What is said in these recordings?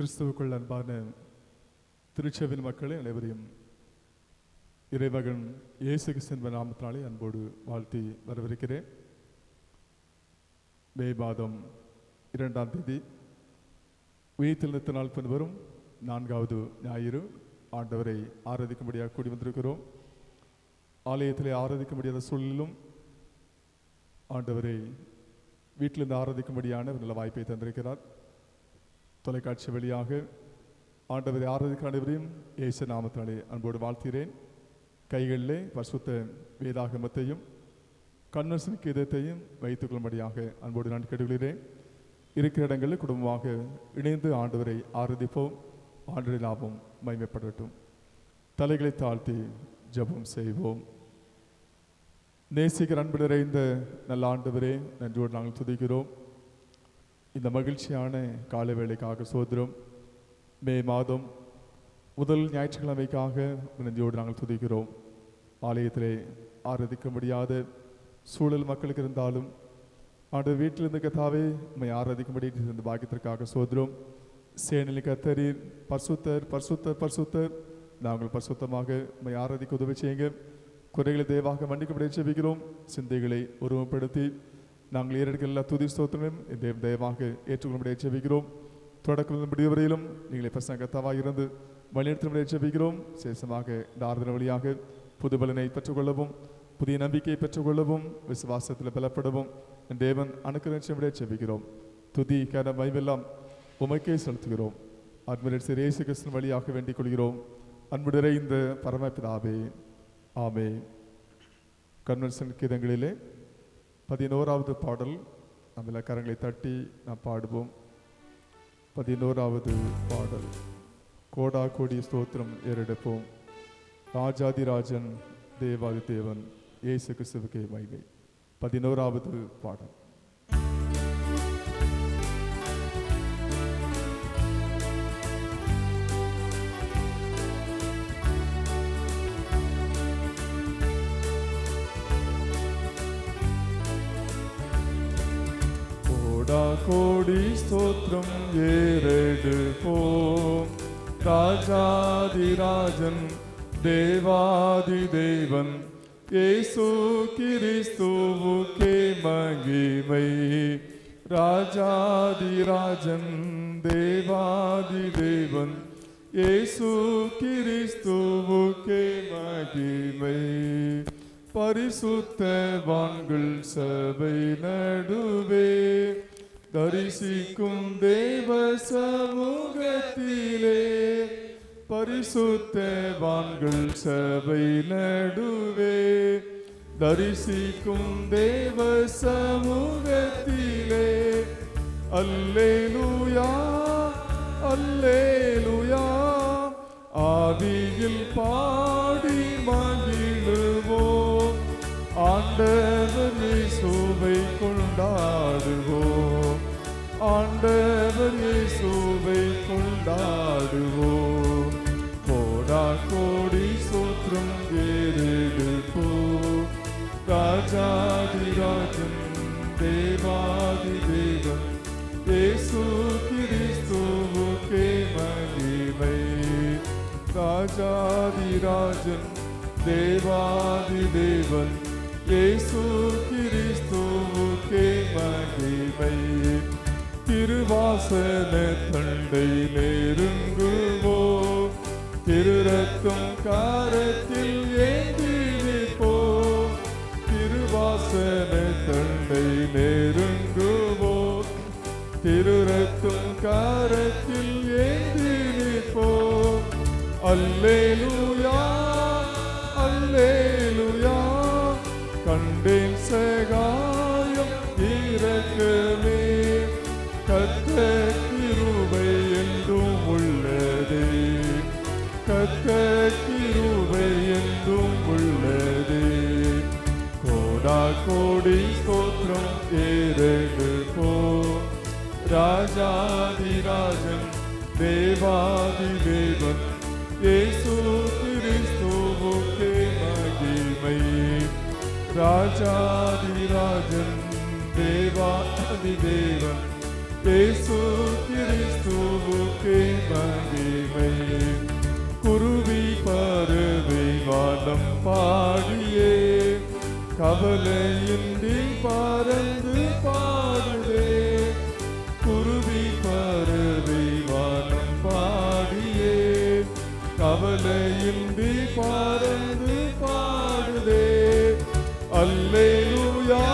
கிறிஸ்துவுக்குள் அன்பான திருச்சபையின் மக்களே அனைவரையும் இறைமகன் இயேசு கிறிஸ்துவின் நாமத்தினாலே அன்போடு வாழ்த்தி வரவேற்கிறேன். மே மாதம் 2ஆம் தேதி உயிர்த்தெழுந்த நாள் வரும் 4வது ஞாயிறு ஆண்டவரை ஆராதிக்கும்படியாக கூடி வந்திருக்கிறோம். ஆலயத்திலே ஆராதிக்க முடியாத சூழலிலும் ஆண்டவரை வீட்டிலிருந்து ஆராதிக்கும்படியான நல்ல வாய்ப்பை தந்திருக்கிறார். தொலைக்காட்சி வழியாக ஆண்டவரை ஆராதிக்கிற அனைவரையும் இயேசு நாமத்தினாலே அன்போடு வாழ்த்துகிறேன். கைகளிலே பரிசுத்த வேதாகமத்தையும் கன்வென்ஷன் கீதத்தையும் வைத்துக் கொள்ளும்படியாக அன்போடு நான் கேட்டுக்கொள்கிறேன். இருக்கிற இடங்களில் குடும்பமாக இணைந்து ஆண்டவரை ஆராதிப்போம். ஆண்டவரை நாமம் மகிமைப்படட்டும். தலைகளை தாழ்த்தி ஜெபம் செய்வோம். நேசிக்கிற அன்பு நிறைந்த நல்ல ஆண்டவரே, நன்றியோடு நாங்கள் துதிக்கிறோம். இந்த மகிழ்ச்சியான கால வேளைக்காக சோதரம். மே மாதம் முதல் ஞாயிற்றுக்கிழமைக்காக நன்றியோடு நாங்கள் துதிக்கிறோம். ஆலயத்திலே ஆராதிக்க முடியாத சூழல் மக்களுக்கு இருந்தாலும் ஆண்டவர் வீட்டில் இருந்த கத்தாவே உண்மை ஆராதிக்கும்படி இருந்த பாக்கியத்திற்காக சோதரம். சேனலி கத்தரீர் பரிசுத்தர் பரிசுத்தர் பரிசுத்தர். நாங்கள் பரிசுத்தமாக உண்மை ஆராதிக்க உதவி செய்யுங்க. குறைகளை தயவாக மன்னிக்கப்படி செபிக்கிறோம். சிந்தைகளை உருவப்படுத்தி நாங்கள் ஏறெடுக்க எல்லா துதி ஸ்தோத்திரங்களும் இந்த தயவாக ஏற்றுக்கொள்ளும்படியாக செபிக்கிறோம். தொடக்கம் முடிவரையிலும் நீங்களே பிரசங்கத்தாவாக இருந்து வழிநடத்தும்படியாக செபிக்கிறோம். சேஷமாக இந்த ஆராதனை வழியாக புது பலனை பெற்றுக்கொள்ளவும் புதிய நம்பிக்கையை பெற்றுக்கொள்ளவும் விசுவாசத்தில் பலப்படவும் என் தேவன் அனுக்கிரகிக்கும்படியாக செபிக்கிறோம். துதி கன மகிமையெல்லாம் உமக்கே செலுத்துகிறோம். அன்புடைய இயேசு கிறிஸ்துவின் வழியாக வேண்டிக் கொள்கிறோம். அன்பு நிறைந்த பரமபிதாவே, ஆமென். கன்வென்ஷன் கீதங்களிலே 11வது பாடல். நம்ம கரங்களை தட்டி நாம் பாடுவோம். 11வது பாடல். கோடா கோடி ஸ்தோத்திரம் ஏறெடுப்போம். ராஜாதிராஜன் தேவாதி தேவன் இயேசு கிறிஸ்துவுக்கே மகிமை. 11வது பாடல். கோடி ஸ்தோத்திரம் ஏறெடுப்போம். ராஜாதிராஜன் தேவாதி தேவன் இயேசு கிறிஸ்துவுக்கே மகிமை. ராஜாதிராஜன் தேவாதி தேவன் இயேசு கிறிஸ்துவுக்கே மகிமை. பரிசுத்தவான்கள் சபை நடுவே தரிசிக்கும் தேவ சமூகத்திலே. பரிசுத்தவான்கள் சபை நடுவே தரிசிக்கும் தேவ சமூகத்திலே. அல்லேலூயா அல்லேலூயா. ஆவியில் பாடி மகிழுவோம். ஆண்டவர் இயேசுவை கொண்டாடுவோம். ஆண்டவர் இயேசுவை கொண்டாடுவோம். கோடா கோடி ஸ்தோத்திரம் ஏறெடுப்போம். ராஜாதிராஜன் தேவாதி தேவன் இயேசு கிறிஸ்துவுக்கே மகிமை. ராஜாதிராஜன் தேவாதி தேவன் இயேசு கிறிஸ்துவுக்கே மகிமை. திருவாசன தண்டை நெருங்குவோம். திருரத்தம் காரத்தில் ஏந்தி நிற்போம். திருவாசன தண்டை நெருங்குவோம். திருரத்தம் காரத்தில் ஏந்தி நிற்போம். அல்லேலூயா அல்லேலூயா. கண்டேன் சகாயம் இரக்கமே. கர்த்தர் கிருபை என்றும் உள்ளதே. கர்த்தர் கிருபை என்றும் உள்ளதே. கோடா கோடி ஸ்தோத்திரம் ஏறெடுப்போம். ராஜாதிராஜன் தேவாதி தேவன் இயேசு கிறிஸ்துவுக்கே மகிமை. ராஜாதிராஜன் தேவாதி தேவன் இயேசு கிறிஸ்துவுக்கே கவலையின்றி பறந்து பாடுதே. குருவி பறவை வானம் பாடியே கவலையின்றி பறந்து பாடுதே. அல்லேலூயா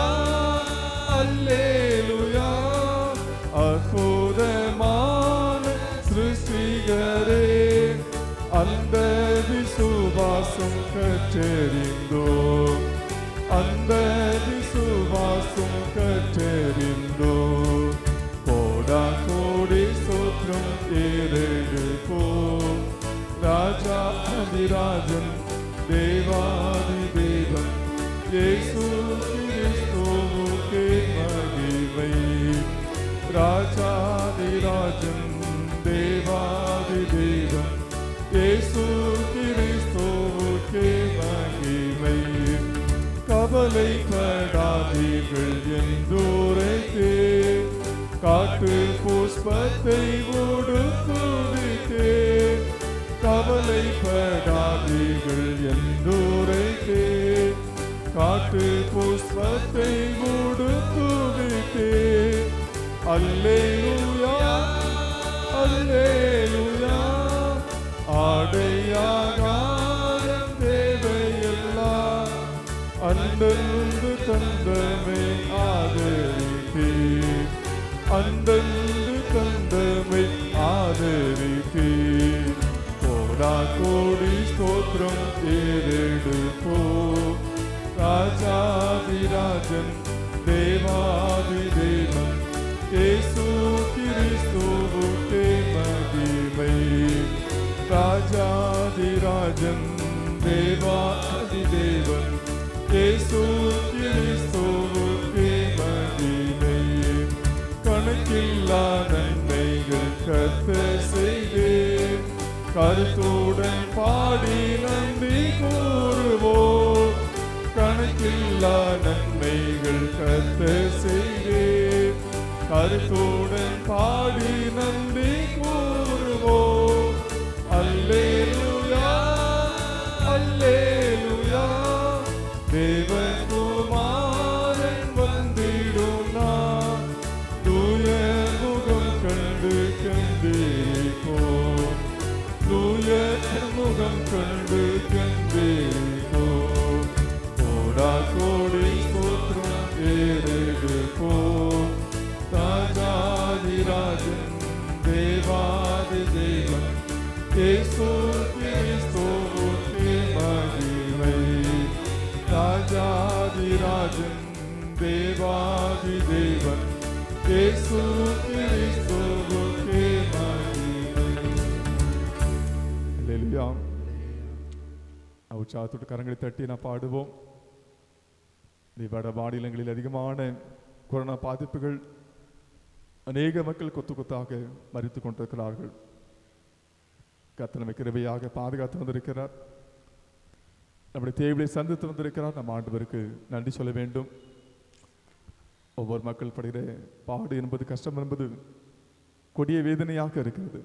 அல்லேலூயா அற்புதமான சிருஷ்டிகரே, அந்த விசுவாசம் கற்றறிந்தோம், அந்த விசுவாசம் கற்றறிந்தோம். கோடா கோடி ஸ்தோத்திரம் ஏறெடுப்போம். ராஜா அதிராஜன் தேவாதி தேவன் இயேசு கிறிஸ்துவுக்கே மகிமை. ராஜாதிராஜன் தேவாதி தேவன் இயேசு கிறிஸ்துவுக்கே மகிமை. கவலைப்படாதீர்கள் என்றுரைத்தே, காட்டு புஷ்பத்தை உடுத்துவித்தே. கவலைப்படாதீர்கள் என்றுரைத்தே, காட்டு புஷ்பத்தை உடுத்துவித்தே. அல்லேலூயா அல்லேலூயா ஆடையாகாரம் தேவையெல்லாம் அந்தந்து தந்தமை ஆதரித்தே, அந்தந்து தந்தமை ஆதரித்தே. கோடா கோடி ஸ்தோத்திரம் ஏறெடுப்போம். ராஜாதிராஜன் தேவாதி தேவன் இயேசு கிறிஸ்துவுக்கே மகிமை. ராஜாதிராஜன் தேவாதி தேவன் இயேசு கிறிஸ்துவுக்கே மகிமை. கணக்கில்லா நன்மைகள் கர்த்தர் செய்தே, கருத்துடன் பாடி நன்றி கூறுவோம். கணக்கில்லா நன்மைகள் கர்த்தர் செய்தே, கருத்துடன் பாடி நன்றி கூறுவோம். அல்லேலூயா அல்லேலூயா தேவகுமாரன் வந்திடும் நான், தூய முகம் கண்டு கண்டிருப்போம், தூய முகம் கண்டு கண்டிருப்போம். கோடா கோடி ஸ்தோத்திரம் ஏறெடுப்போம். ராஜாதிராஜன் தேவாதி தேவன் இயேசு கிறிஸ்துவுக்கே மகிமை. ராஜாதிராஜன் தேவாதி தேவன் இயேசு கிறிஸ்துவுக்கே மகிமை. அல்லேலூயா. உற்சாகத்தோடு கரங்களை தட்டி நான் பாடுவோம். வட மாநிலங்களில் அதிகமான கொரோனா பாதிப்புகள், அநேக மக்கள் கொத்து கொத்தாக மரித்து கொண்டிருக்கிறார்கள். கர்த்தர் நம்மை கிருபையாக பாதுகாத்து வந்திருக்கிறார், நம்முடைய தேவையை சந்தித்து வந்திருக்கிறார். நம் ஆண்டவருக்கு நன்றி சொல்ல வேண்டும். ஒவ்வொரு மக்கள் படுகிற பாடு என்பது, கஷ்டம் என்பது கொடிய வேதனையாக இருக்கிறது.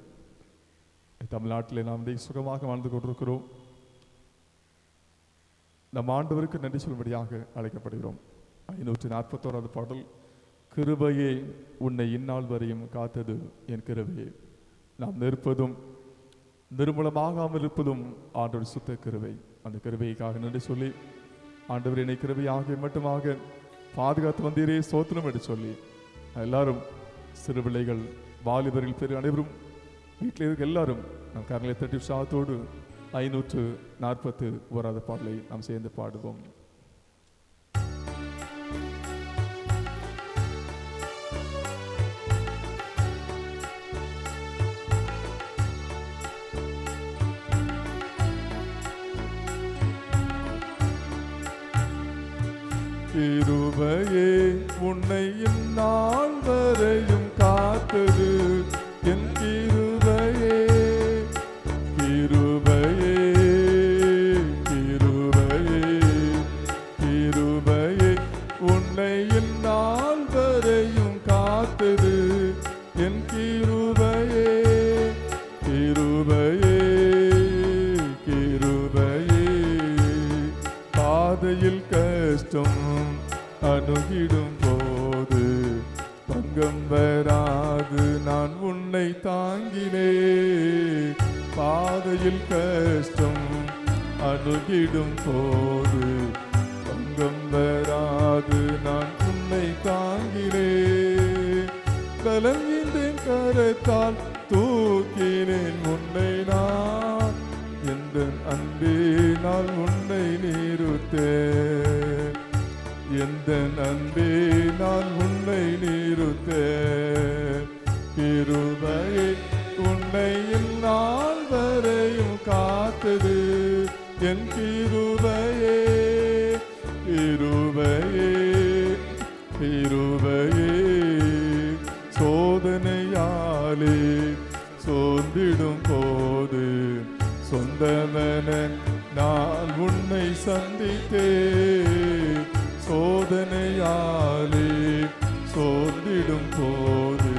தமிழ்நாட்டில் நாம் சுகமாக வாழ்ந்து கொண்டிருக்கிறோம். நம் ஆண்டவருக்கு நன்றி சொல்லும்படியாக அழைக்கப்படுகிறோம். 541வது பாடல், கிருபையே உன்னை இந்நாள் வரையும் காத்தது என் கிருபையே. நாம் நிற்பதும் நிர்மூலமாகாமல் இருப்பதும் ஆண்டவர் சுத்த கிருபை. அந்த கிருபைக்காக நன்றி சொல்லி, ஆண்டவர் என்னை கிருபையாக மட்டுமாக பாதுகாத்து வந்தீரே ஸ்தோத்திரம் என்று சொல்லி, எல்லாரும் சிறு பிள்ளைகள், வாலிபர்கள், பெரிய அனைவரும் வீட்டில் இருக்க எல்லாரும் நம் கரங்களை தட்டி உற்சாகத்தோடு 541வது பாடலை நாம் சேர்ந்து பாடுவோம். கிருபையே உன்னை இந்நாள் வரையும் காத்தது என் கிருபையே. கிருபையே கிருபையே கிருபையே உன்னை இந்நாள் வரையும் காத்தது என் கிருபையே. கிருபையே கிருபையே பாதையில் கஷ்டம் வராது நான் உன்னை தாங்கினே. பாதையில் கஷ்டம் அணுகிடும் போது பங்கம் வராது நான் உன்னை தாங்கினே. கலங்கின்றேன் கரத்தால் தூக்கினேன் உன்னை நான். எந்த அன்பினால் உன்னை நிறுத்தேன். எந்த அன்பினால் உன்னை நிறுத்தேன். கிருபையே உன்னை இந்நாள் வரையும் காத்தது என் கிருபையே. கிருபையே கிருபையே சோதனையாலே சோர்ந்திடும் போது சொந்தமென நான் உன்னை சந்தித்தே. சோதனையாலே சோர்ந்திடும் போது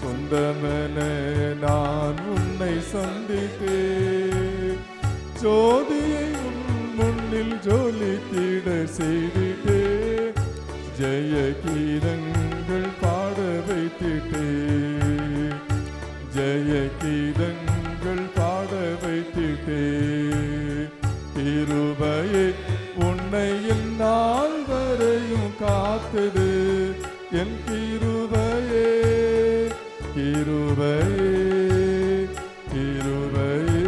சொந்தமென நான் உன்னை சந்தித்தே. ஜோதியை உன் முன்னில் ஜொலித்திட செய்திட்டே. ஜெய கீதங்கள் பாட வைத்திட்டே. ஜெய கீதங்கள் பாட வைத்திட்டே. கிருபையே உன்னை இந்நாள் வரையும் காத்தது என் கிருபையே. கிருபையே கிருபையே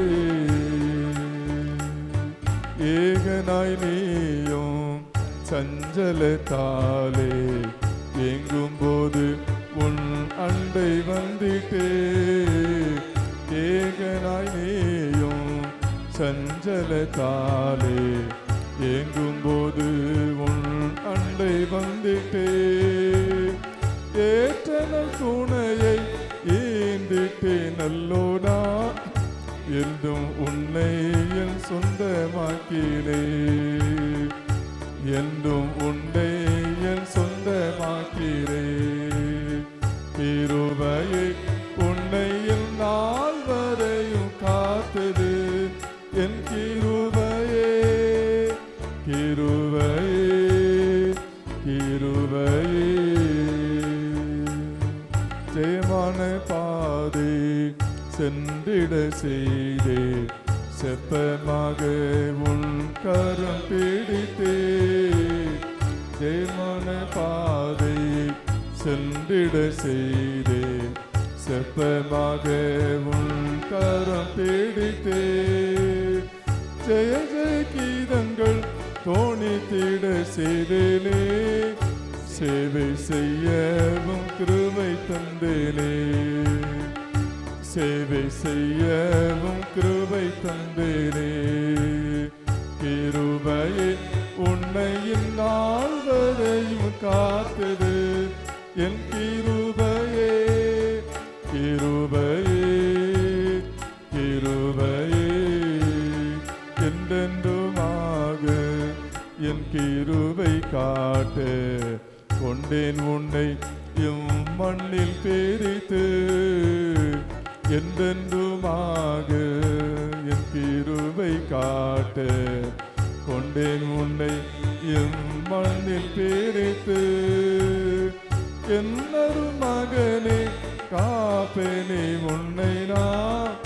ஏகனாய் நீயும் சஞ்சலத்தாலே எங்கும் போது உன் அண்டை வந்திட்டே. ஏகனாய் நீயும் சஞ்சலத்தாலே எங்கும் போது உன் அண்டை வந்திட்டே. ஏற்றனல் துணையை ஏந்திட்டே நல்லோடா. என்றும் உன்னை என் சொந்தமாக்கினே. என்றும் உன்னை என் சொந்தமாக்கிறே. கிருபையே உன்னை இந்நாள் வரையும் காத்தது என் கிருபையே. கிருபையே கிருபையே ஜெயமான பாதை சென்றிட செய்தே. செப்பமாக உன் கரம் பிடித்தே. ஜெயமான பாதை சென்றிட செய்தே. செப்பமாக உன் கரம் பிடித்தே. ஜெய ஜெய கீதங்கள் தோணித்திட செய்தேனே. சேவை செய்யவும் கிருபை தந்தேனே. சேவை செய்யவும் கிருபை தந்தேனே. கிருபையே உன்னை இந்நாள் வரையும் காத்தது என் கிருபையே. கிருபையே கிருபையே என்றென்றுமாக என் கிருபை காட்ட கொண்டேன் உன்னை மண்ணில் பேரித்து. என்றென்றுமாக என் கிருபை காட்ட கொண்டேன் உன்னை மண்ணில் பேரித்து. என்னொரு மகனே காப்பேனே உன்னை நான்.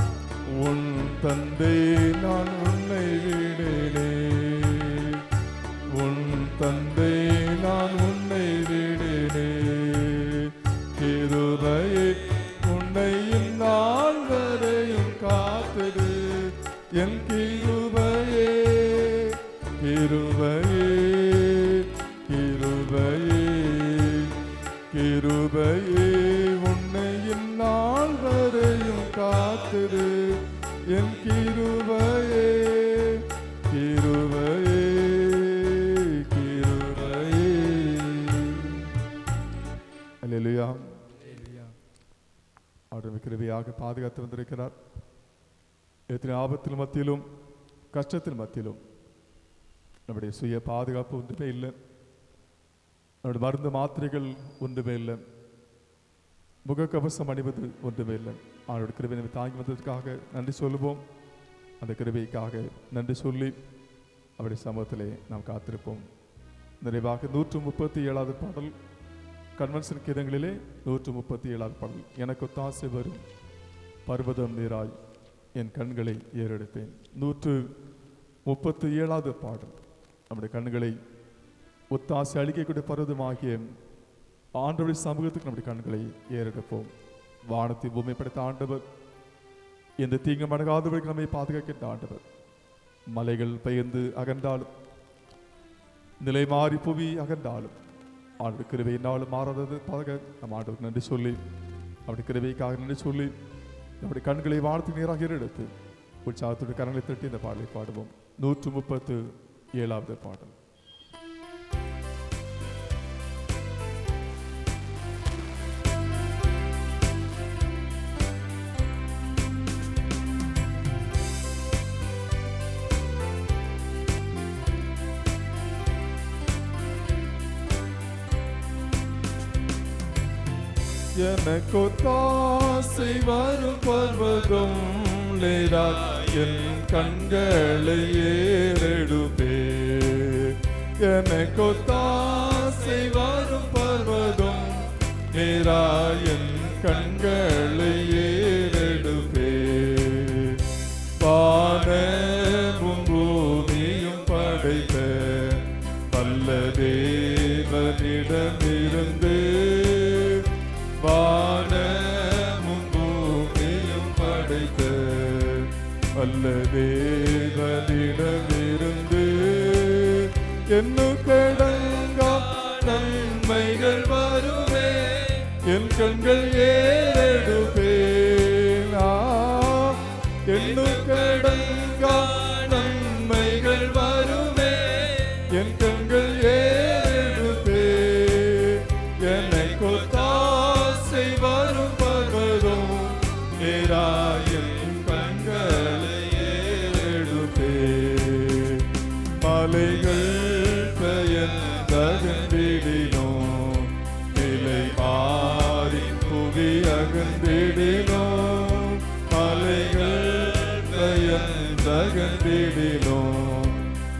உன் தந்தை நான் உன்னை விடேனே. உன் தந்தை நான் உன்னை விடேனே. கிருபையே உன்னை இந்நாள் வரையும் காத்தது என் கிருபையே. கிருபையே கிருபையே கிருபையே உன்னை இந்நாள் வரையும் காத்தது என் கிருபையே. கிருபையே கிருபையே. அல்லேலூயா. அவர் கிருபையாக பாதுகாத்து வந்திருக்கிறார். எத்தனை ஆபத்தின் மத்தியிலும் கஷ்டத்தின் மத்தியிலும் நம்முடைய சுய பாதுகாப்பு ஒன்றுமே இல்லை. நம்முடைய மருந்து மாத்திரைகள் ஒன்றுமே இல்லை. முகக்கவசம் அணிவது ஒன்றுமே இல்லை. அவருடைய கிருபை நம்ம தாங்கி வந்ததற்காக நன்றி சொல்லுவோம். அந்த கிருபைக்காக நன்றி சொல்லி அவருடைய சமூகத்திலே நாம் காத்திருப்போம். நிறைவாக 137வது பாடல் கன்வென்ஷன் கீதங்களிலே 137 பாடல். எனக்கு ஒத்தாசை வரும் பர்வதம் நீராய் என் கண்களை ஏறெடுப்பேன். 137 பாடல். நம்முடைய கண்களை ஒத்தாசை அளிக்கக்கூடிய பர்வதமாகிய ஆண்டவருடைய சமூகத்துக்கு நம்முடைய கண்களை ஏறெடுப்போம். வானத்தை பூமி படைத்த ஆண்டவர், எந்த தீங்கும் அணுகாதவர்களுக்கு நம்மை பாதுகாக்கின்ற ஆண்டவர். மலைகள் பெயர்ந்து அகன்றாலும், நிலை மாறி புவி அகன்றாலும், ஆண்டு கிருபையினாலும் மாறாதது பாதுகா நம் ஆண்டவருக்கு நன்றி சொல்லி, அப்படி கிருபைக்காக நன்றி சொல்லி, நம்முடைய கண்களை வானத்துக்கு நேராக எடுத்து உற்சாகத்துடைய கரங்களை தட்டி இந்த பாடலை பாடுவோம். 137 பாடல். எனக்கு ஒத்தாசை வரும் பர்வதம் நீராய் என் கண்களை ஏறெடுப்பே. எனக்கு ஒத்தாசை வரும் பர்வதம் நீராய் என் கண்களை ஏறெடுப்பே. வானமும் பூமியும் படைத்த வல்ல தேவனிடமிருந்து, வானமும் பூமியும் படைத்த வல்ல தேவனிடமிருந்து எண்ணுக்கடங்கா நன்மைகள் வருமே. என் கண்கள் ஏறெடுப்பேன். எண்ணுக்கடங்கா நன்மைகள் வருமே. என் கண்கள் ஏறெடுப்பேன். எனக்கு ஒத்தாசை வரும் பர்வதம் நீராய் என் கண்களை ஏறெடுப்பேன். மலைகள் பெயர்ந்தகன்றிடினோ, நிலை மாறி புவி அகன்றிடினோ. மலைகள் பெயர்ந்தகன்றிடினோ,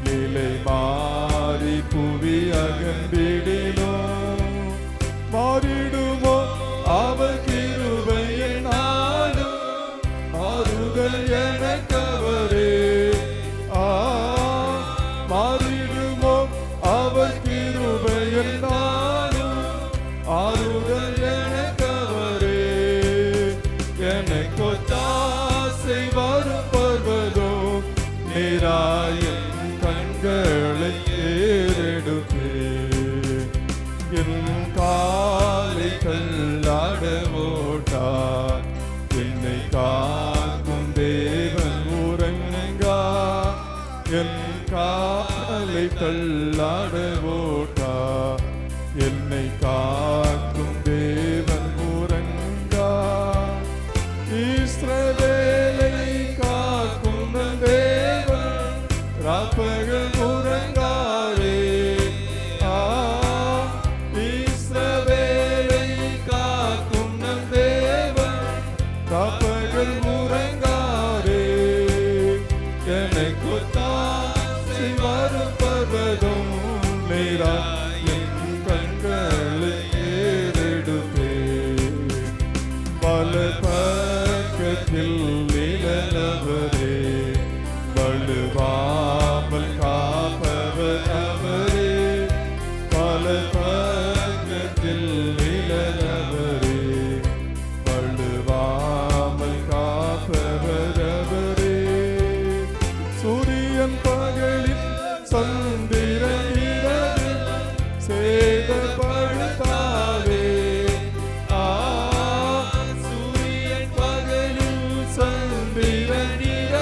நிலை மாறி புவி அகன்றிடினோ. மாறிடுமோ அவர் கிருபையை நாடும், மாறுதல் எனக்கவரே. மாறிடுமோ அவர் கிருபையை நாடும், ஆறுதல் எனக்கவரே. எனக்கு ஒத்தாசை வரும் பர்வதம் நீராய் என் கண்களை ஏறெடுப்பே. என் காலை தள்ளாட ஓட்டார், என்னை காக்கும் தேவன் உறங்கா. என் காலை தள்ளாட ஓட்டார், என்னை காக்கும் தேவன் உறங்கா. இஸ்ரவேலை காக்கும் தேவன் ராப்பகல் உறங்காரே. இஸ்ரவேலை காக்கும் நம் தேவன் ராப்பகல் உறங்காரே. எனக்கு ஒத்தாசை வரும் பர்வதம் நீராய் என் கண்களை ஏறெடுப்பேன். பல பக்கத்தில் நிழலவரே, வலுவாமல் காப்பவர் அவரே. பல பக்கத்தில் நிழலவரே, வலுவாமல் காப்பவர் அவரே. சூரியன் பகலில் சந்திரன் இரவில் சேதப்படுத்தாதே. சூரியன் பகலில் சந்திரன் இரவில்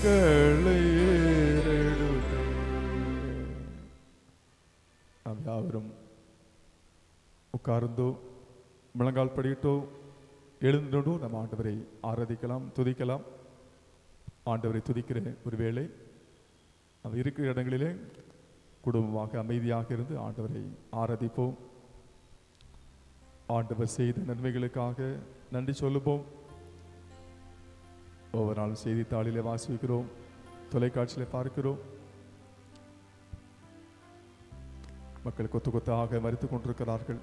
கரங்களை ஏறெடுத்தே. நாம் யாவரும் உட்கார்ந்தோ முழங்கால் படியிட்டோ எழுந்தோ நம்ம ஆண்டவரை ஆராதிக்கலாம், துதிக்கலாம். ஆண்டவரை துதிக்கிற ஒரு வேளை நம்ம இருக்கிற இடங்களிலே குடும்பமாக அமைதியாக இருந்து ஆண்டவரை ஆராதிப்போம். ஆண்டவர் செய்த நன்மைகளுக்காக நன்றி சொல்லுவோம். ஒவ்வொரு நாளும் செய்தித்தாளிலே வாசிக்கிறோம், தொலைக்காட்சியிலே பார்க்கிறோம். மக்கள் கொத்து கொத்தாக மரித்துக் கொண்டிருக்கிறார்கள்.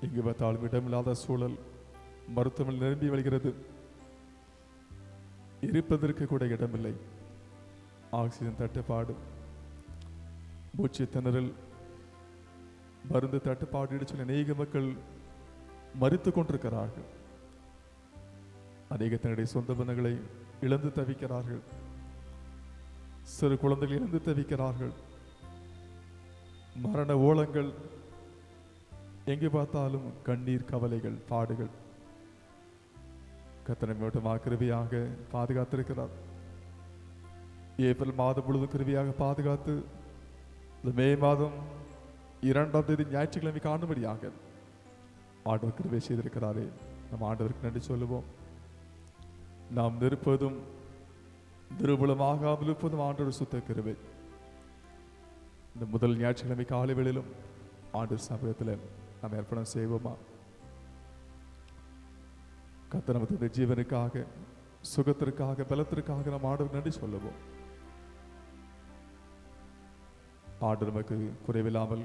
எங்கு பார்த்தாலும் இடமில்லாத சூழல், மருத்துவமனை நிரம்பி வழிகிறது. இருப்பதற்கு கூட இடமில்லை. ஆக்சிஜன் தட்டுப்பாடு, மூச்சு திணறல், மருந்து தட்டுப்பாடு என்று சொல்லி அநேக மக்கள் மரித்துக் கொண்டிருக்கிறார்கள். அநேக தன்னுடைய சொந்த பந்தங்களை இழந்து தவிக்கிறார்கள். சிறு குழந்தைகள் இழந்து தவிக்கிறார்கள். மரண ஓலங்கள், எங்கே பார்த்தாலும் கண்ணீர், கவலைகள், பாடுகள். கர்த்தர் மட்டுமாக கிருபையாக பாதுகாத்திருக்கிறார். ஏப்ரல் மாதம் முழுவதும் கிருபையாக பாதுகாத்து இந்த மே மாதம் 2ஆம் தேதி ஞாயிற்றுக்கிழமை காணும்படியாக ஆண்டவர் கிருபை செய்திருக்கிறாரே. நம் ஆண்டவருக்கு நன்றி சொல்லுவோம். நாம் நிற்பதும் நிருபலமாகாமல் இருப்பதும் ஆண்டவர் சுத்த கிருபை. இந்த முதல் ஞாயிற்றுக்கிழமை காலை வேளையிலும் ஆண்டவர் சமூகத்தில் நாம் அர்ப்பணம் செய்வோமா? கர்த்தர் நமது ஜீவனுக்காக, சுகத்திற்காக, பலத்திற்காக நாம் ஆண்டவர் நன்றி சொல்லுவோம். ஆண்டவர் நமக்கு குறைவில்லாமல்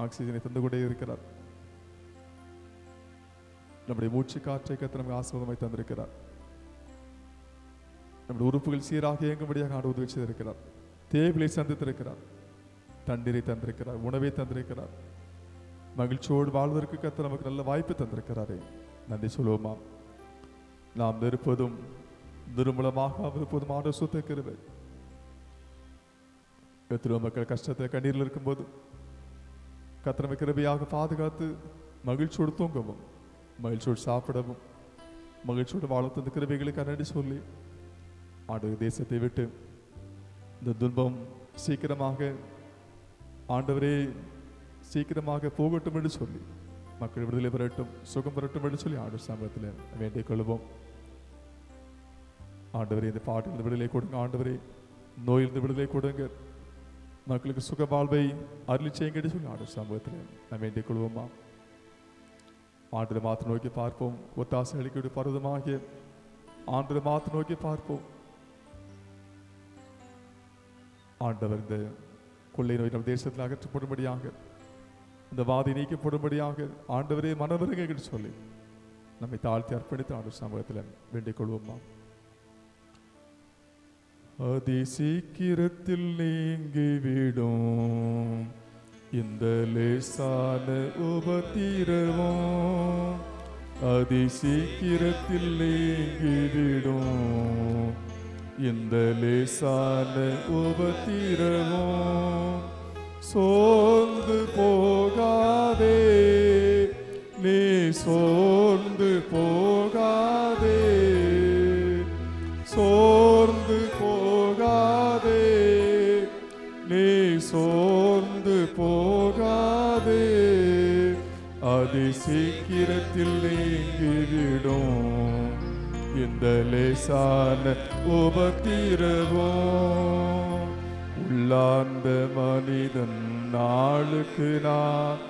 ஆக்சிஜனை தந்து கொண்டே இருக்கிறார். நம்முடைய மூச்சு காற்றை கர்த்தர் நமக்கு ஆசீர்வாதமாய் தந்திருக்கிறார். நம்முடைய உறுப்புகள் சீராக இயங்கும்படியாக ஆண்டவர் உதவி செய்திருக்கிறார். தேவையை சந்தித்திருக்கிறார். தண்ணீரை தந்திருக்கிறார், உணவை தந்திருக்கிறார். மகிழ்ச்சியோடு வாழ்வதற்கு கர்த்தர் நமக்கு நல்ல வாய்ப்பு தந்திருக்கிறாரே. நன்றி சொல்லுவோமா? நாம் நிற்பதும் நிர்மூலமாக இருப்பதும் ஆண்டவர் சுத்த கிருபை. எத்தனையோ மக்கள் கஷ்டத்தில் கண்ணீரில் இருக்கும்போது கர்த்தர் நம்மை கிருபையாக பாதுகாத்து மகிழ்ச்சியோடு தூங்கவும், மகிழ்ச்சியோடு சாப்பிடவும், மகிழ்ச்சியோடு வாழ தந்த கிருபைகளுக்கு நன்றி சொல்லி ஆண்டவர் தேசத்தை விட்டு இந்த துன்பம் சீக்கிரமாக ஆண்டவரே சீக்கிரமாக போகட்டும் என்று சொல்லி மக்கள் விடுதலை பெறட்டும், சுகம் பெறட்டும் என்று சொல்லி ஆண்டவர் சமூகத்தில் வேண்டிக் கொள்வோம். ஆண்டவரே, இந்த பாட்டிலிருந்து விடுதலை கொடுங்க. ஆண்டவரே, நோயிலிருந்து விடுதலை கொடுங்க. மக்களுக்கு சுக வாழ்வை அருளி செய்யுங்க என்று சொல்லி ஆண்டவர் சமூகத்தில் நாம் வேண்டிக் கொள்வோமா? ஆண்டவரை மாற்ற நோக்கி பார்ப்போம். ஒத்தாசை அளிக்க பருவமாகிய ஆண்டவரை மாற்ற நோக்கி பார்ப்போம். ஆண்டவர் இந்த கொள்ளை நோய் நம் தேசத்தில் அகற்றப்படும்படியாக, இந்த வாதி நீக்கப்படும்படியாக ஆண்டவரே மனவருங்க என்று சொல்லி நம்மை தாழ்த்தி அர்ப்பணித்து ஆண்டவர் சமூகத்தில் வேண்டிக் கொள்வோமா? அதி சீக்கிரத்தில் நீங்கிவிடும் இந்த லேசான உபத்திரவம், அதி சீக்கிரத்தில் நீங்கிவிடும் இந்த லேசான உபத்திரவம். சோர்ந்து போகாதே, நீ சோர்ந்து போகாதே, சோர்ந்து போகாதே, நீ சோர்ந்து போகாதே, அதி சீக்கிரத்தில் நீங்கிவிடும் இந்த லேசான உபத்திரவம். உள்ளார்ந்த மனிதன் நாளுக்கு நாள்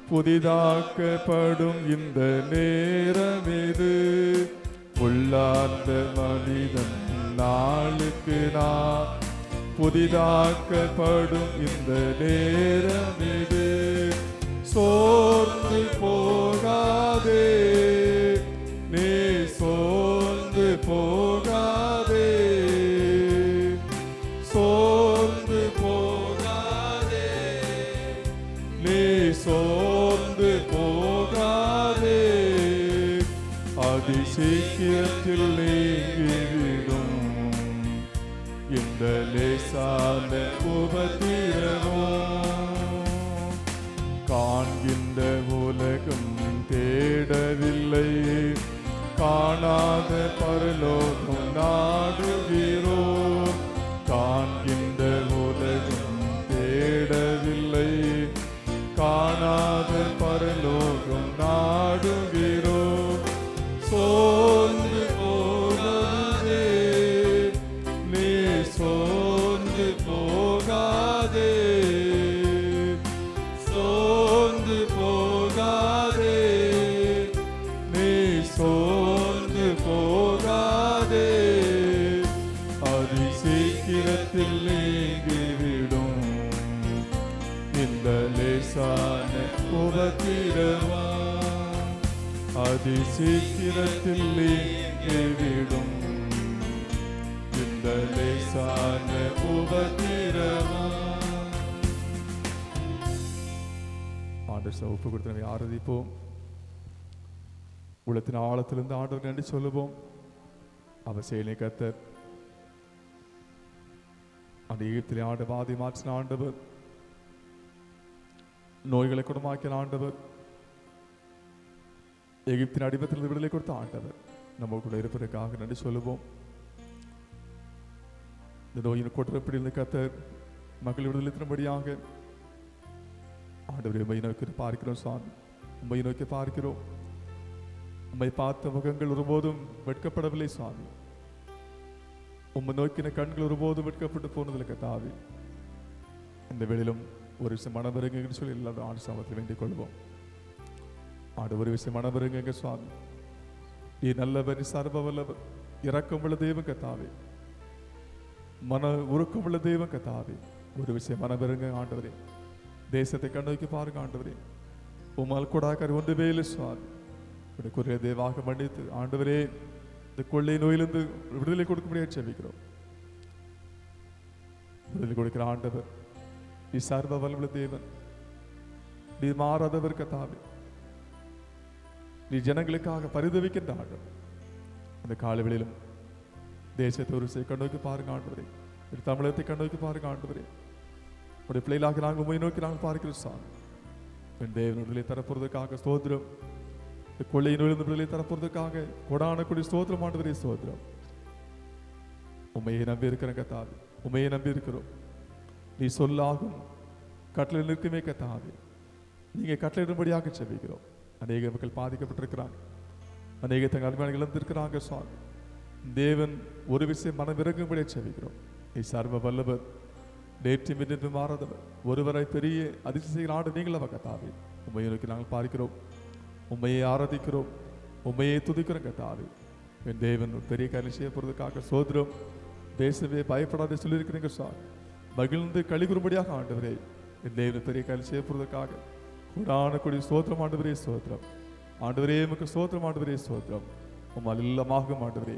புதிதாக்கப்படும் இந்த நேரம் இது. உள்ளார்ந்த மனிதன் நாளுக்கு நாள் புதிதாக்கப்படும் இந்த நேரம் இது. சோர்ந்து போகாதே, நீ சோர்ந்து போகாதே, சோர்ந்து போகாதே, நீ சோர்ந்து போகாதே, அதி சீக்கிரத்தில் நீங்கிவிடும் இந்த லேசான உபத்திரவம். காண்கின்ற உலகம் தேடவில்லை, காணாத பரலோகம் நாடுகிறோம். காண்கின்ற உலகம் தேடவில்லை, காணாத பரலோகம் நாடுகிறோம். சோர்ந்து போகாதே, நீ சோர்ந்து போகாதே, சோர்ந்து போகாதே, நீ சோர்ந்து போகாதே. அதி சீக்கிரத்தில் நீங்கிவிடும் இந்த லேசான உபத்திரவம், அதி சீக்கிரத்தில் நீங்கிவிடும் இந்த லேசான உபத்திரவம். ஆண்டவர் ஒப்பு கொடுத்து நம்மை ஆராதிப்போம். உள்ளத்தின் ஆழத்திலிருந்து ஆண்டவர் நன்றி சொல்லுவோம். அவர் செயலை கர்த்தர். அந்த எகிப்திலே ஆண்டு வாதி மாற்றின ஆண்டவர், நோய்களை குணமாக்கின ஆண்டவர், எகிப்தின் அடிமத்திலிருந்து விடுதலை கொடுத்த ஆண்டவர் நம்ம கூட இருப்பதற்காக நன்றி சொல்லுவோம். இந்த நோயின் கொட்டப்பிடிந்து கர்த்தர் மக்கள் விடுதலை தரும்படியாக ஆண்டவரை உம்மை நோக்கி பார்க்கிறோம். சுவாமி, உம்மை நோக்கி பார்க்கிறோம். உம்மை பார்த்த முகங்கள் ஒருபோதும் வெட்கப்படவில்லை சுவாமி. உம்மை நோக்கின கண்கள் ஒருபோதும் வெட்கப்பட்டு போனதில்லை கர்த்தாவே. இந்த வேளையிலும் ஒரு விஷயம் மனவருங்க சொல்லி எல்லாரும் ஆண்டு சாமத்தில் வேண்டிக் கொள்வோம். ஆண்டு ஒரு விஷயம் மனவருங்க சுவாமி. நீ நல்லவர், நீ சர்வ வல்லவர், இரக்கமுள்ள தெய்வம் கர்த்தாவே, மன உருக்கமுள்ள தெய்வம் கர்த்தாவே. ஒரு விஷயம் மனவருங்க ஆண்டவரே. தேசத்தை கண்ணோக்கி பாருங்க ஆண்டவரே. உம்மால் கூடாக்கார் ஒன்றுமே இல்லை சுவாமி. குறைய தேவாக மன்னித்து ஆண்டவரே இந்த கொள்ளை நோயிலிருந்து விடுதலை கொடுக்க முடியாது செபிக்கிறோம். விடுதலை கொடுக்கிற ஆண்டவர், நீ சர்வ வல்லமுள்ள தேவன், நீ மாறாதவர் கர்த்தாவே. நீ ஜனங்களுக்காக பரிதவிக்கின்ற ஆண்டவர். அந்த காலவெளியிலும் தேசத்தை ஒரு கண்ணோக்கி பாருங்க ஆண்டவரே. தமிழகத்தை கண்ணோக்கி பாருங்க ஆண்டவரே. உடைய பிள்ளைகளாக நாங்கள் உம்மை நோக்கி நாங்கள் பார்க்கிறோம் சாமி. என் தேவன் விடுதலை தரப்போறதுக்காக ஸ்தோத்திரம். கொள்ளை நோயிலிருந்து விடுதலை தரப்போறதுக்காக கொடான கொடி ஸ்தோத்திரம் ஆண்டவரே, ஸ்தோத்திரம். உம்மையை நம்பி இருக்கிற கர்த்தாவே, உம்மையை நம்பி இருக்கிறோம். நீ சொல்லாகும் கட்டளை நிற்குமே கர்த்தாவே. நீங்க கட்டளையிடும்படியாக செபிக்கிறோம். அநேக மக்கள் பாதிக்கப்பட்டிருக்கிறாங்க, அநேக தங்கள் அபிமானிகள் இழந்திருக்கிறாங்க சுவாமி. தேவன் ஒரு விஷயம் மனம் இறங்கும்படியாக செபிக்கிறோம். நீ சர்வ வல்லவர், நேற்று மின்று மாறாதவர், ஒருவரை பெரிய அதிர்ச்சி செய்கிற ஆண்டு நீங்களவ கர்த்தாவே. உம்மையை நோக்கி நாங்கள் பார்க்கிறோம், உம்மையை ஆராதிக்கிறோம், உம்மையை துதிக்கிறோம் கர்த்தாவே. என் தேவன் பெரிய காரியம் செய்ய போறதுக்காக சோதரம். தேசமே பயப்படாத சொல்லியிருக்கிறீங்க சார். மகிழ்ந்து கழிகுறும்படியாக ஆண்டவரே, என் தேவன் பெரிய காரியம் செய்ய போறதுக்காக கூடான கொடி ஸ்தோத்திரம் ஆண்டவரே, ஸ்தோத்திரம். ஆண்டவரே உமக்கு ஸ்தோத்திரம் ஆண்டவரே, ஸ்தோத்திரம். உம்மால் இல்லமாகும் ஆண்டவரே,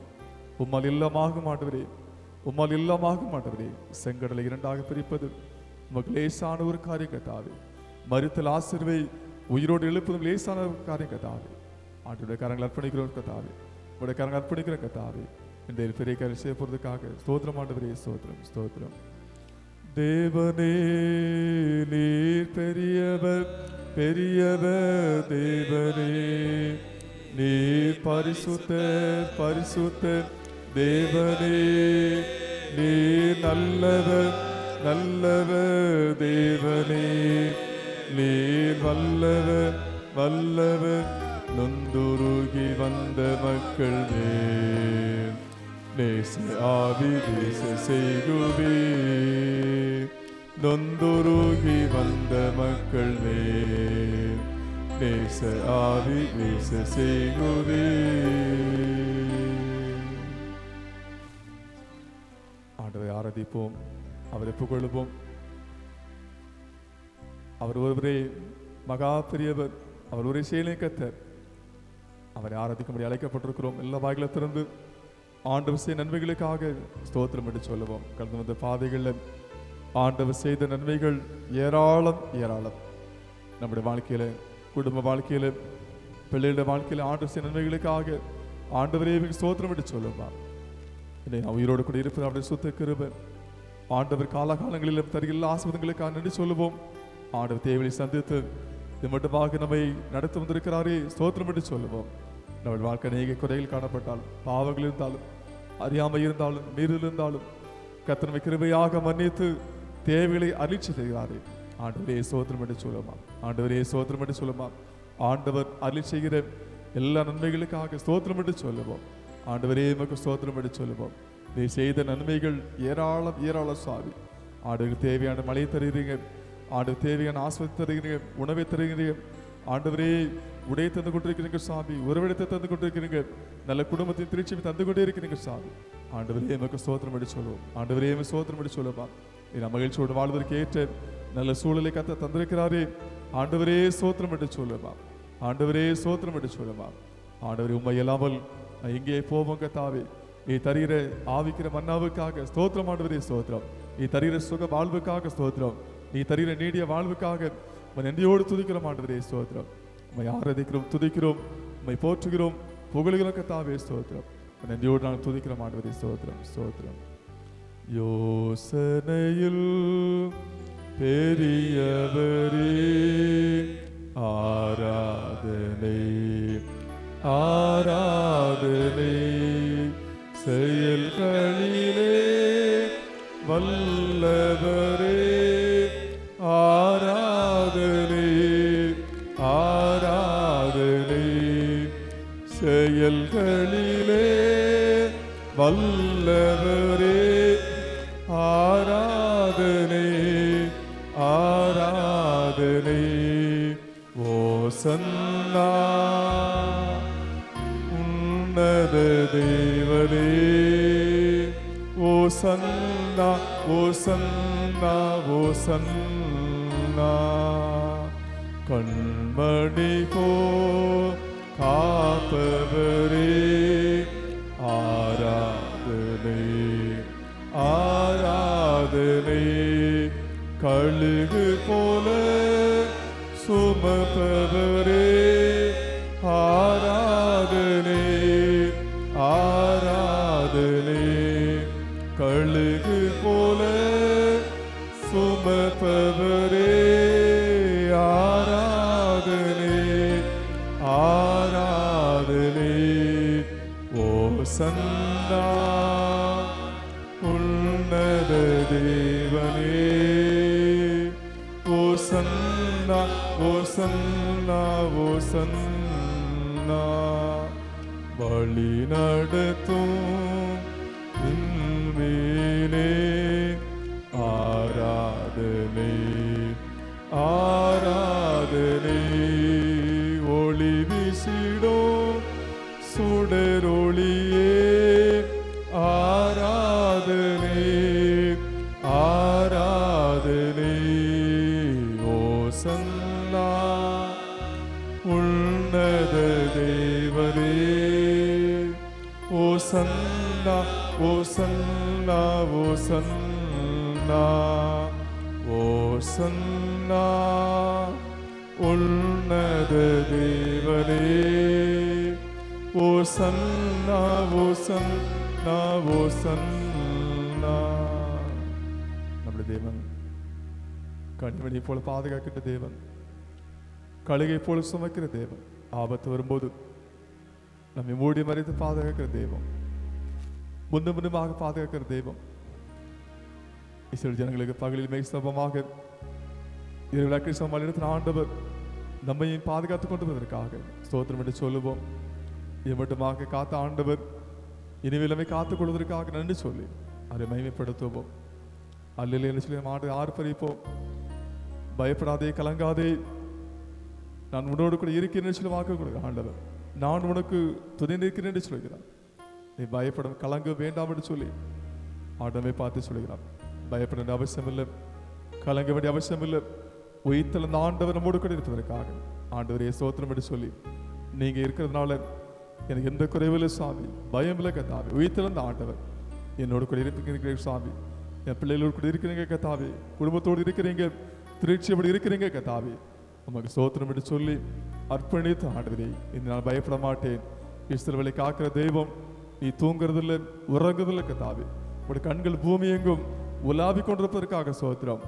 உம்மால் இல்லமாகும் ஆண்டவரே, உம்மால் இல்லமாகும் ஆண்டவரே. செங்கடலை இரண்டாக பிரிப்பது உமக்கு லேசான ஒரு காரியம் கர்த்தாவே. மரித்தல் ஆசீர்வை உயிரோடு எழுப்பதும் லேசான ஒரு காரியம் கர்த்தாவே. ஆண்டவருடைய கரங்கள் அர்ப்பணிக்கிறோம் கர்த்தாவே, உடைய கரங்கள் அர்ப்பணிக்கிறோம் கர்த்தாவே. இந்த பெரிய காரியம் செய்ய போறதுக்காக ஸ்தோத்திரம் ஆண்டவரே, ஸ்தோத்திரம், ஸ்தோத்திரம். தேவனே நீர் பெரியவர், பெரியவர் தேவனே. நீர் பரிசுத்தர், பரிசுத்தர் தேவனே. நீர் நல்லவர், நல்லவர் தேவனே. நீர் வல்லவர், வல்லவர். நொந்துருகி வந்த மக்கள் மேல் நேச ஆவி தேச செய்குவே. நொந்துருகி வந்த மக்கள் மேல் நேச ஆவி தேச செய்குவே. ஆண்டவரை ஆராதிப்போம், அவரை புகழுவோம். அவர் ஒருவரே மகா பெரியவர், அவர் ஒரே செயலை கர்த்தர். அவரை ஆராதிக்கும்படி அழைக்கப்பட்டிருக்கிறோம். எல்லா வாய்களை திறந்து ஆண்டவர் செய்த நன்மைகளுக்காக ஸ்தோத்திரம் என்று சொல்லுவோம். கடந்து வந்த பாதைகளில் ஆண்டவர் செய்த நன்மைகள் ஏராளம், ஏராளம். நம்முடைய வாழ்க்கையில, குடும்ப வாழ்க்கையில, பிள்ளைகளுடைய வாழ்க்கையில ஆண்டவர் செய்த நன்மைகளுக்காக ஆண்டவரே ஸ்தோத்திரம் என்று சொல்லுவார். நான் உயிரோடு கூட இருப்பது அவருடைய சுத்த கிருபை. ஆண்டவர் காலகாலங்களிலும் தருகிற ஆசீர்வாதங்களுக்காக நன்றி சொல்லுவோம். ஆண்டவர் தேவையை சந்தித்து இது மட்டுமாக நம்மை நடத்தி வந்திருக்கிறாரே, ஸ்தோத்திரம் என்று சொல்லுவோம். நம்முடைய வாழ்க்கை அநேக குறைகள் காணப்பட்டாலும், பாவங்கள் இருந்தாலும், அறியாமை இருந்தாலும், மீறல் இருந்தாலும் கர்த்தர் நம்மை கிருபையாக மன்னித்து தேவைகளை அருளிச் செய்கிறாரே. ஆண்டவரே ஸ்தோத்திரம் என்று சொல்லுமா, ஆண்டவரே ஸ்தோத்திரம் என்று சொல்லுமா. ஆண்டவர் அருளிச் செய்கிற எல்லா நன்மைகளுக்காக ஸ்தோத்திரம் என்று சொல்லுவோம். ஆண்டவரே உமக்கு ஸ்தோத்திரம் என்று சொல்லுவோம். நீ செய்த நன்மைகள் ஏராளம் ஏராளம் சுவாமி. ஆண்டவருக்கு தேவையான மழை தருகிறீங்க, ஆண்டவர் தேவையான ஆஸ்வதி தருகிறீங்க, உணவை தருகிறீங்க. ஆண்டவரே உடைய தந்து கொண்டிருக்கிறீங்க சாமி, உறவிடத்தை தந்து கொண்டிருக்கிறீங்க, நல்ல குடும்பத்தின் திருச்சியை தந்து கொண்டே இருக்கிறீங்க சாமி. ஆண்டவரே எமக்கு ஸ்தோத்திரம் என்று சொல்லுவோம். ஆண்டவரே எமக்கு ஸ்தோத்திரம் என்று சொல்லுவா. நான் மகிழ்ச்சியோடு வாழ்வதற்கு ஏற்ற நல்ல சூழலை கத்த தந்திருக்கிறாரே. ஆண்டவரே ஸ்தோத்திரம் என்று சொல்லுவா. ஆண்டவரே ஸ்தோத்திரம் என்று சொல்லுவா. ஆண்டவரே உண்மை இல்லாமல் எங்கே போவோம் கத்தாவே. நீ தருகிற ஆவிக்கிற மன்னாவுக்காக ஸ்தோத்திரம் ஆண்டவரே ஸ்தோத்திரம். நீ தருகிற சுக வாழ்வுக்காக ஸ்தோத்திரம். நீ தருகிற நீடிய வாழ்வுக்காக நன்றியோடு துதிக்கிறோம் ஆண்டவரே ஸ்தோத்திரம். உம்மை ஆராதிக்கிறோம், துதிக்கிறோம், உம்மை போற்றுகிறோம், புகழுகிறோம் கத்தாவே ஸ்தோத்திரம். நன்றியோடு நாங்கள் துதிக்கிறோம் ஆண்டவரே ஸ்தோத்திரம் ஸ்தோத்திரம். யோசனையில் பெரியவரே ஆராதனை ஆராதனை, செயல்களிலே வல்லவரே ஆராதனை ஆராதனை, செயல்களிலே வல்லவரே ஆராதனை ஆராதனை. ஓசன்னா உன்னத தேவனே, ஓசன்னா ஓசன்னா ஓசன்னா. கண்மணி போ காப்பவரே ஆராதனை ஆராதனை, கழுகு போல சுமப்பவரே ஆராதனை ஆராதனை, கழுகு போல சுமப்பவரே ஆராதனை ஆராதனை. ஓசன்னா உன்னத தேவனே, ஓசன்னா ஓசன்னா ஓசன்னா. வழி நடத்தும் மேலே ஆராதனை ஆராதனை, ஒளி வீசிடும் சுடரொளியே ஆராதனை ஆராதனை. ஓசன்னா உன்னத தேவனே, ஓசன்னா ஓசன்னா ஓசன்னா ஓசன்னா உன்னத தேவனே, ஓசன்னா ஓசன்னா ஓசன்னா. நம்முடைய தேவன் கண்மணியை போல பாதுகாக்கின்ற தேவன், கழுகை போல சுமக்கிற தேவன், ஆபத்து வரும்போது நம்மை மூடி மறைத்து பாதுகாக்கிற தெய்வம், முன்னும் முன்னுமாக பாதுகாக்கிற தெய்வம். இஸ்ரவேல் ஜனங்களுக்கு பகலில் மேய்ச்சலமாக இரவு சமமாக எடுத்த ஆண்டவர் நம்மையும் பாதுகாத்துக் கொண்டு வருவதற்காக ஸ்தோத்திரம் என்று சொல்லுவோம். இது மட்டுமாக காத்த ஆண்டவர் இனிமேல் நம்மை காத்துக் கொள்வதற்காக நன்றி சொல்லி அதை மகிமைப்படுத்துவோம். அல்லில் என்று சொல்லி ஆண்டு ஆர்ப்பரிப்போம். பயப்படாதே, கலங்காதே, நான் உன்னோடு கூட இருக்கிறேன் சொல்லி வாக்கு கொடுக்கிற ஆண்டவர், நான் உனக்கு துணை நிற்கிறேன் என்று சொல்கிறார். நீ பயப்பட கலங்க வேண்டாம் என்று சொல்லி ஆண்டவரை பார்த்து சொல்கிறார். பயப்பட வேண்டிய அவசியம் இல்லை, கலங்க வேண்டிய அவசியம் இல்லை. உயிர்த்தல் அந்த ஆண்டவர் நம்மோடு கூட இருப்பதற்காக ஆண்டவரே ஸ்தோத்திரம் என்று சொல்லி நீங்க இருக்கிறதுனால எனக்கு எந்த குறைவில்லை சாமி, பயம் இல்லை கத்தாவே. உயிர்த்தல் அந்த ஆண்டவர் என்னோடு கூட இருக்கிறீங்க சாமி, என் பிள்ளைகளோடு கூட இருக்கிறீங்க கத்தாவே, குடும்பத்தோடு இருக்கிறீங்க, திருச்சியோடு இருக்கிறீங்க கத்தாவே. நமக்கு ஸ்தோத்திரம் என்று சொல்லி அர்ப்பணித்து ஆண்டவரே, இந்த நான் பயப்பட மாட்டேன். இஸ்ரவேலை காக்கிற தெய்வம், நீ தூங்குறதில்லை, உறங்குறதில்லை கத்தாவே. உடைய கண்கள் பூமி எங்கும் உலாவிக் கொண்டிருப்பதற்காக ஸ்தோத்திரம்.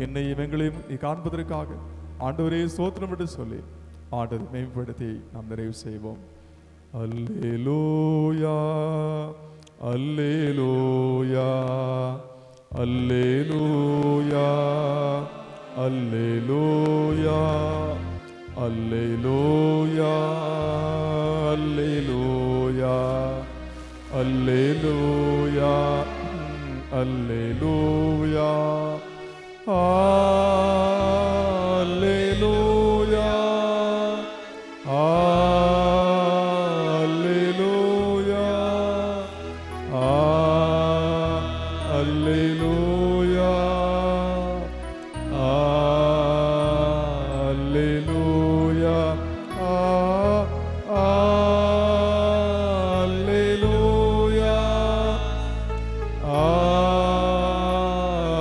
என்னையும் எங்களையும் நீ காண்பதற்காக ஆண்டவரே ஸ்தோத்திரம் என்று சொல்லி ஆண்டவரை மேம்படுத்தி நாம் நிறைவு செய்வோம். அல்லேலூயா அல்லேலூயா அல்லேலூயா அல்லேலூயா அல்லேலூயா அல்லேலூயா அல்லேலூயா அல்லேலூயா அல்லேலூயா அல்லேலூயா அல்லேலூயா அல்லேலூயா அல்லேலூயா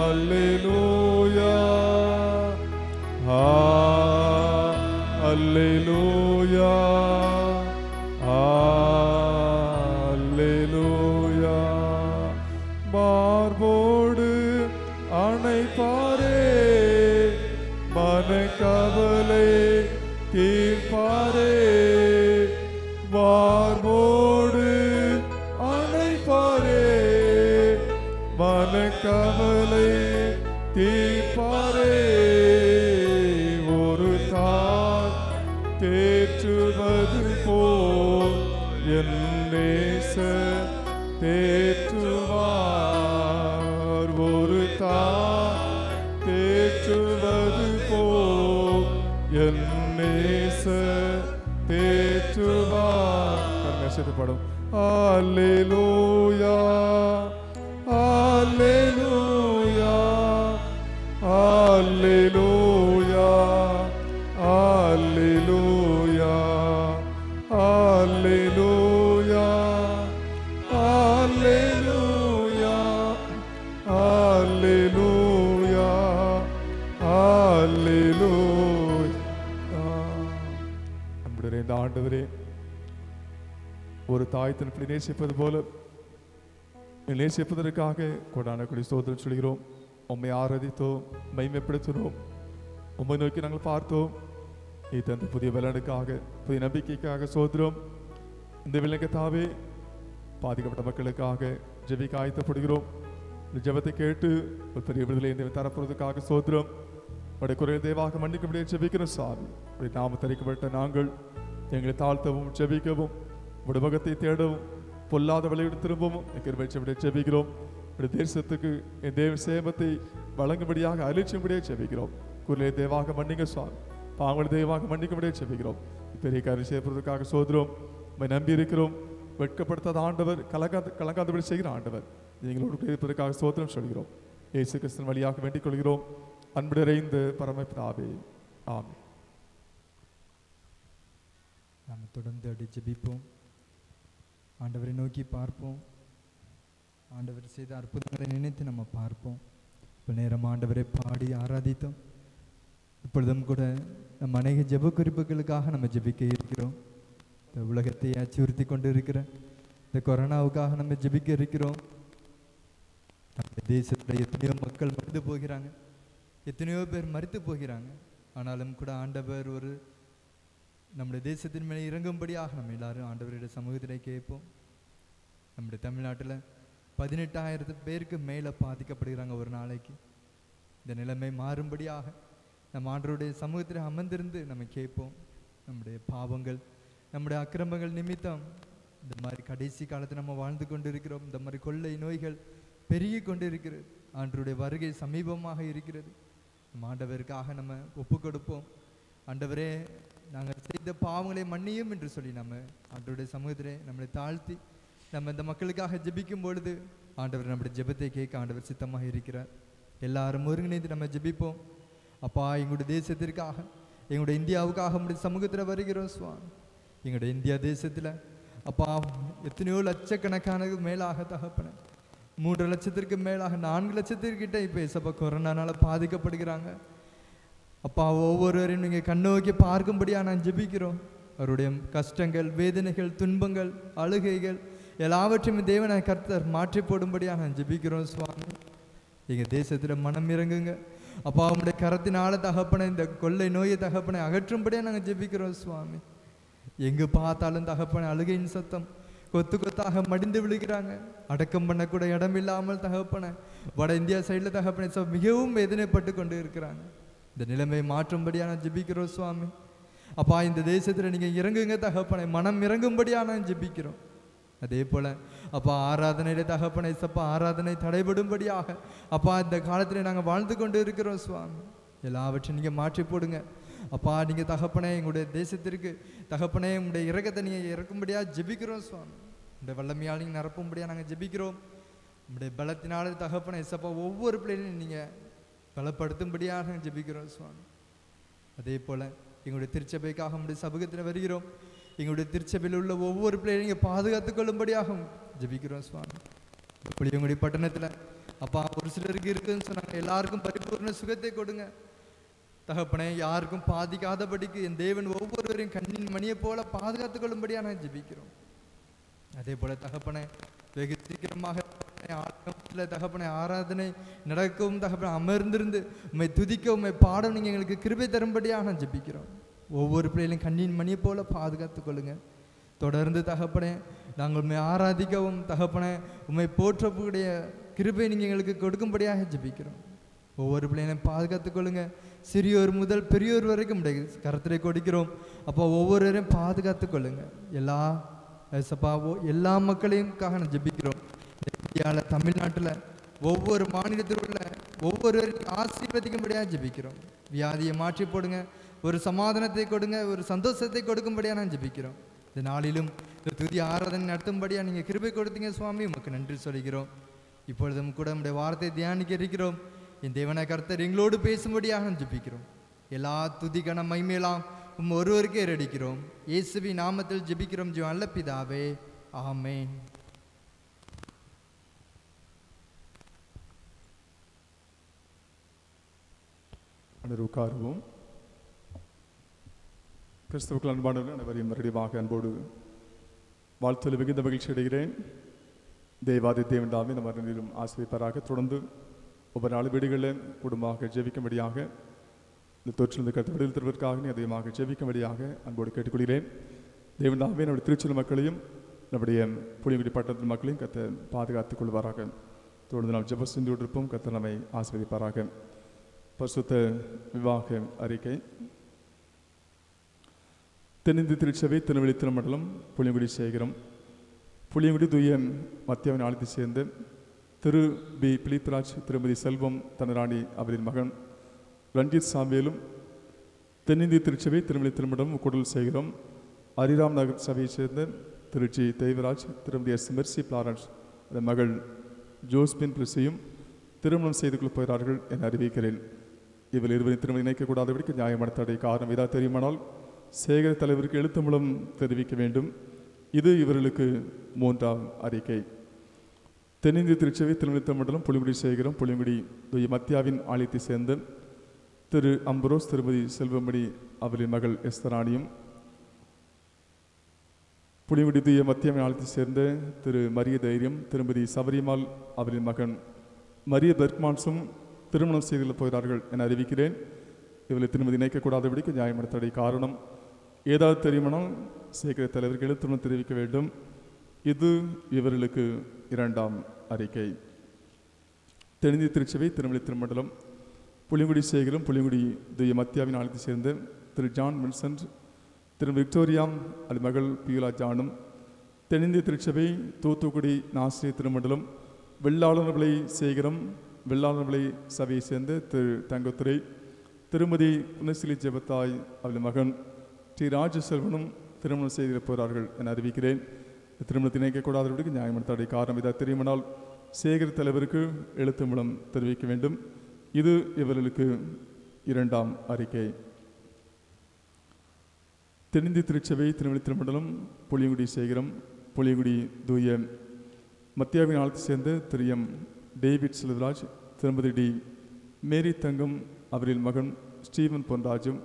அல்லேலூயா அல்லேலூயா அல்லேலூயா மார்போடு அணைப்பாரே மனக்கவலை தீர்ப்பாரே மார்போடு அணைப்பாரே மனக்கவலை தீர்ப்பாரே ஒரு தாய் தேற்றுவது போல் என் நேசர் தேற்றுவார் ஒரு தாய் தேற்றுவது போல் என் நேசர் தேற்றுவார். படும் அல்லேலூயா அல்லேலூயா அல்லேலூயா அல்லேலூயா அல்லேலூயா அல்லேலூயா அல்லேலூயா அல்லேலூயா. நம்முடைய இந்த ஆண்டவரே, ஒரு தாய் தன் பிள்ளை நேசிப்பது போல நேசிப்பதற்காக கொடான கொடி ஸ்தோத்திரம் சொல்கிறோம். உம்மை ஆராதித்தோம், மகிமைப்படுத்தினோம், உம்மை நோக்கி நாங்கள் பார்த்தோம். நீ தந்த புதிய பலனுக்காக, புதிய நம்பிக்கைக்காக ஸ்தோத்திரம். இந்த விலங்கத்தாவே பாதிக்கப்பட்ட மக்களுக்காக ஜெபிக்க ஆயத்தப்படுகிறோம். இந்த ஜெபத்தை கேட்டு ஒரு பெரிய விடுதலை இந்த தரப்படுவதற்காக ஸ்தோத்திரம். உடைய குறைய தேவாக மன்னிக்க முடியாது ஜெபிக்கிறோம் சாமி. உடைய நாம தரிக்கப்பட்ட நாங்கள் எங்களை தாழ்த்தவும் ஜெபிக்கவும் உடைய முகத்தை தேடவும் பொல்லாத வழியோடு திரும்பவும் எங்களை ஜெபிக்கிறோம். உடைய தேசத்துக்கு என் தேவ சேமத்தை வழங்கும்படியாக அழிச்சும்படியாக ஜெபிக்கிறோம். குறைய தேவாக மன்னிங்க சுவாமி, பாவங்களை தேவாக மன்னிக்க முடியாது ஜெபிக்கிறோம். பெரிய காரியம் செய்யப்படுவதற்காக சோதரம் நம்பி இருக்கிறோம். வெட்கப்படுத்தாத ஆண்டவர், கலங்காதபடி செய்கிற ஆண்டவர், நீங்களோடு இருப்பதற்காக சோதரம் சொல்கிறோம். இயேசு கிறிஸ்துவின் வழியாக வேண்டிக் கொள்கிறோம். அன்புடைந்த பரமபிதாவே, ஆமென். நாம் தொடர்ந்து அடி ஜெபிப்போம். ஆண்டவரை நோக்கி பார்ப்போம். ஆண்டவர் செய்த அற்புதங்களை நினைத்து நம்ம பார்ப்போம். இப்போ நேரம் ஆண்டவரை பாடி ஆராதித்தோம். இப்பொழுதும் கூட நம்ம அநேக ஜெப குறிப்புகளுக்காக நம்ம ஜெபிக்க இருக்கிறோம். இந்த உலகத்தை அச்சுறுத்தி கொண்டு இருக்கிற இந்த கொரோனாவுக்காக நம்ம ஜெபிக்க இருக்கிறோம். நம்ம தேசத்தில் எத்தனையோ மக்கள் மறித்து போகிறாங்க, எத்தனையோ பேர் மறித்து போகிறாங்க. ஆனாலும் கூட ஆண்டவர் ஒரு நம்முடைய தேசத்தின் மேலே இறங்கும்படியாக நம்ம எல்லாரும் ஆண்டவருடைய சமூகத்தில் கேட்போம். நம்முடைய தமிழ்நாட்டில் 18,000 பேருக்கு மேலே பாதிக்கப்படுகிறாங்க ஒரு நாளைக்கு. இந்த நிலைமை மாறும்படியாக நம்ம ஆண்டவருடைய சமூகத்தில் அமர்ந்திருந்து நம்ம கேட்போம். நம்முடைய பாவங்கள், நம்முடைய அக்கிரமங்கள் நிமித்தம் இந்த மாதிரி கடைசி காலத்தில் நம்ம வாழ்ந்து கொண்டு இருக்கிறோம். இந்த மாதிரி கொள்ளை நோய்கள் பெருகி கொண்டு இருக்கிறது. ஆண்டவருடைய வருகை சமீபமாக இருக்கிறது. நம்ம ஆண்டவருக்காக நம்ம ஒப்பு கொடுப்போம். ஆண்டவரே, நாங்கள் செய்த பாவங்களை மன்னியும் என்று சொல்லி நம்ம ஆண்டவருடைய சமூகத்திலே நம்மளை தாழ்த்தி நம்ம இந்த மக்களுக்காக ஜெபிக்கும் பொழுது ஆண்டவர் நம்முடைய ஜெபத்தை கேட்க ஆண்டவர் சித்தமாக இருக்கிறார். எல்லாரும் ஒருங்கிணைந்து நம்ம ஜெபிப்போம். அப்பா, எங்களுடைய தேசத்திற்காக, எங்களுடைய இந்தியாவுக்காக நம்முடைய சமூகத்தில் வருகிறோம் சுவாமி. எங்களுடைய இந்தியா தேசத்தில் அப்பா எத்தனையோ லட்சக்கணக்கான மேலாக தகப்பன 3 லட்சத்திற்கு மேலாக 4 லட்சத்திற்கிட்ட இப்போ சபை கொரோனானால பாதிக்கப்படுகிறாங்க. அப்பா, ஒவ்வொருவரையும் நீங்கள் கண்ணோக்கி பார்க்கும்படியாக நான் ஜெபிக்கிறோம். அவருடைய கஷ்டங்கள், வேதனைகள், துன்பங்கள், அழுகைகள் எல்லாவற்றையும் தேவனாய் கர்த்தர் மாற்றி போடும்படியாக நான் ஜெபிக்கிறோம் சுவாமி. எங்கள் தேசத்தில் மனம் இறங்குங்க அப்பா. உங்களுடைய கரத்தினால தகப்பனை இந்த கொள்ளை நோயை தகப்பனை அகற்றும்படியாக நாங்கள் ஜெபிக்கிறோம் சுவாமி. எங்கு பார்த்தாலும் தகப்பனை அழுகையின் சத்தம், கொத்து கொத்தாக மடிந்து விழுகிறாங்க, அடக்கம் பண்ணக்கூட இடம் இல்லாமல் தகப்பனை வட இந்தியா சைடில் தகப்பனை மிகவும் வேதனைப்பட்டு கொண்டு இருக்கிறாங்க. இந்த நிலைமையை மாற்றும்படியான ஜெபிக்கிறோம் சுவாமி. அப்பா, இந்த தேசத்தில் நீங்கள் இறங்குங்க தகப்பனை, மனம் இறங்கும்படியான ஜெபிக்கிறோம். அதே போல அப்பா, ஆராதனையில தகப்பனை சப்பா ஆராதனை தடைபடும்படியாக அப்பா இந்த காலத்தில் நாங்கள் வாழ்ந்து கொண்டு இருக்கிறோம் சுவாமி. எல்லாவற்றையும் நீங்கள் மாற்றி போடுங்க அப்பா. நீங்கள் தகப்பனே எங்களுடைய தேசத்திற்கு தகப்பனே உங்களுடைய இறக்கத்தை நீங்கள் இறக்கும்படியாக ஜெபிக்கிறோம் சுவாமி. இந்த வல்லமையால் நீங்கள் நிரப்பும்படியாக நாங்கள் ஜெபிக்கிறோம். உங்களுடைய பலத்தினால தகப்பனே சப்பா ஒவ்வொரு பிள்ளைகளையும் நீங்கள் பலப்படுத்தும்படியாக நாங்கள் ஜெபிக்கிறோம் சுவாமி. அதே போல் எங்களுடைய திருச்சபைக்காக நம்முடைய சமூகத்தில் வருகிறோம். எங்களுடைய திருச்சபையில் உள்ள ஒவ்வொரு பிள்ளைகளையும் நீங்கள் பாதுகாத்து கொள்ளும்படியாக ஜெபிக்கிறோம் சுவாமி. புளியங்குடி பட்டணத்தில் அப்பா ஒரு சிலருக்கு இருக்குன்னு சொன்னாங்க, எல்லாருக்கும் பரிபூர்ண சுகத்தை கொடுங்க தகப்பனே. யாருக்கும் பாதிக்காதபடிக்கு என் தேவன் ஒவ்வொருவரையும் கண்ணின் மணியை போல பாதுகாத்து கொள்ளும்படியாக நான் ஜெபிக்கிறோம். அதே போல தகப்பனே வெகு சீக்கிரமாக தகப்பனை ஆராதனை நடக்கவும் தகப்பனை அமர்ந்திருந்து உண்மை துதிக்க உண்மை பாடம் நீங்கள் எங்களுக்கு கிருபை தரும்படியாக நான் ஜெபிக்கிறோம். ஒவ்வொரு பிள்ளைகளையும் கண்ணின் மணியை போல பாதுகாத்து கொள்ளுங்க. தொடர்ந்து தகப்பனே நாங்கள் உண்மை ஆராதிக்கவும் தகப்பனை உண்மை போற்றக்கூடிய கிருபை நீங்கள் எங்களுக்கு கொடுக்கும்படியாக ஜெபிக்கிறோம். ஒவ்வொரு பிள்ளைகளையும் பாதுகாத்து கொள்ளுங்க. சிறியோர் முதல் பெரியோர் வரைக்கும் கரத்திலே கொடுக்கிறோம் அப்போ ஒவ்வொருவரையும் பாதுகாத்து கொள்ளுங்க. எல்லா மக்களையும் நான் ஜெபிக்கிறோம். இந்தியாவில் தமிழ்நாட்டில் ஒவ்வொரு மாநிலத்தில் உள்ள ஒவ்வொருவரையும் ஆசீர்வதிக்கும்படியாக ஜெபிக்கிறோம். வியாதியை மாற்றி போடுங்க, ஒரு சமாதானத்தை கொடுங்க, ஒரு சந்தோஷத்தை கொடுக்கும்படியாக நான் ஜெபிக்கிறோம். இந்த நாளிலும் இந்த துதி ஆராதனை நடத்தும்படியாக நீங்கள் கிருபை கொடுத்தீங்க சுவாமி, உமக்கு நன்றி சொல்கிறோம். இப்பொழுதும் கூட நம்முடைய வார்த்தை தியானிக்க இருக்கிறோம். என் தேவனை கர்த்தர் எங்களோடு பேசும்படியாக நான் ஜெபிக்கிறோம். எல்லா துதிக்கான மகிமையெல்லாம் ஒருவருக்கே ஏறடிக்கிறோம். இயேசுவின் நாமத்தில் ஜெபிக்கிறோம் ஜீவன் நல்ல பிதாவே, ஆமென். உட்காருவோம். கிறிஸ்துவுக்குள் அன்பானவர்கள் அனைவரையும் மறுபடியும் அன்போடு வாழ்த்துல மிகுந்த மகிழ்ச்சி அடைகிறேன். தேவாதி தேவன் தாமே நம்ம அனைவரும் ஆசிரியப்பராக தொடர்ந்து ஒவ்வொரு நாள் வீடுகளில் குடும்பமாக ஜெபிக்கும்படியாக இந்த தொற்றிலிருந்து கருத்து விடுதலை தருவதற்காக அதிகமாக ஜெபிக்கும்படியாக அன்போடு கேட்டுக்கொள்கிறேன். தேவன் தாமே நம்முடைய திருச்சூர் மக்களையும் நம்முடைய புளியங்குடி பட்டணத்தின் மக்களையும் கத்தை பாதுகாத்துக் கொள்வாராக. தொடர்ந்து நாம் ஜெப செஞ்சு கொண்டிருப்போம். கத்தை நம்மை ஆசீர்வதிப்பாராக. பரிசுத்த விவாக அறிக்கை. தென்னிந்திய திருச்சபை திருநெல்வேலி திருமண்டலம் புளியங்குடி சேகரம் புளியங்குடி தூய மத்தியாவின் ஆலயத்தை சேர்ந்த திரு பி பிலிப்ராஜ் திருமதி செல்வம் தனராணி அவரின் மகன் ரஞ்சித் சாமியலும், தென்னிந்திய திருச்சபை திருநெல்வேலி திருமண்டலம் குடல் சேகரம் அரிராம் நகர் சபையை சேர்ந்த திரு ஜி தேவராஜ் திருமதி எஸ் மெர்சி பிளாரன்ஸ் மகள் ஜோஸ்பின் பிரிசியும் திருமணம் செய்து கொள்ள போகிறார்கள் என அறிவிக்கிறேன். இவள் இருவரின் திருமணம் இணைக்கக்கூடாதபடிக்கு நியாயமான தடை காரணம் ஏதாவது தெரியுமானால் சேகர தலைவருக்கு எழுத்து மூலம் தெரிவிக்க வேண்டும். இது இவர்களுக்கு 3ஆம் அறிக்கை. தென்னிந்திய திருச்சபை திருநெல்வேலி மண்டலம் புளியங்குடி சேகரம் புளியங்குடி தூய மத்தியாவின் ஆலயத்தை சேர்ந்த திரு அம்பரோஸ் திருமதி செல்வமணி அவரின் மகள் எஸ்தராணியும், புளியங்குடி தூய மத்தியாவின் ஆலயத்தை சேர்ந்த திரு மரிய தைரியம் திருமதி சபரிமால் அவரின் மகன் மரிய பெர்க்மான்ஸும் திருமணம் செய்து கொள்ள போகிறார்கள் என அறிவிக்கிறேன். இவர்களை திருமதி இணைக்கக்கூடாதபடிக்கு நியாயமான தடை காரணம் ஏதாவது தெரியுமானால் சேகர தலைவருக்கு எழுத்துடன் தெரிவிக்க வேண்டும். இது இவர்களுக்கு 2ஆம் அறிக்கை. தென்னிந்திய திருச்சபை திருநெல்வேலி திருமண்டலம் புளியங்குடி சேகரம் புளியங்குடி தூய மத்தியாவின் ஆலயத்தை சேர்ந்த திரு ஜான் வின்சென்ட் திரு விக்டோரியா அது மகள் பியூலா ஜானும், தென்னிந்திய திருச்சபை தூத்துக்குடி நாசிரிய திருமண்டலம் வெள்ளாளர்களை சேகரம் வெள்ளாளர்களை சபையை சேர்ந்த திரு தங்கத்துறை திருமதி புனசிலி ஜெபத்தாய் அவள் மகன் டி ராஜசெல்வனும் திருமணம் செய்து போகிறார்கள் என அறிவிக்கிறேன். திருமணத்தை இணைக்கக்கூடாதவர்களுக்கு நியாயமான தடை காரணம் ஏதாவது தெரியுமானால் சேகர தலைவருக்கு எழுத்து மூலம் தெரிவிக்க வேண்டும். இது இவர்களுக்கு 2ஆம் அறிக்கை. தென்னிந்திய திருச்சபை திருநெல்வேலி திருமண்டலம் புளியங்குடி சேகரம் புளியங்குடி தூய மத்தியாவின் ஆலயத்தை சேர்ந்த திரு எம் டேவிட் செல்வராஜ் திருமதி டி மேரி தங்கம் அவரின் மகன் ஸ்டீவன் பொன்ராஜும்,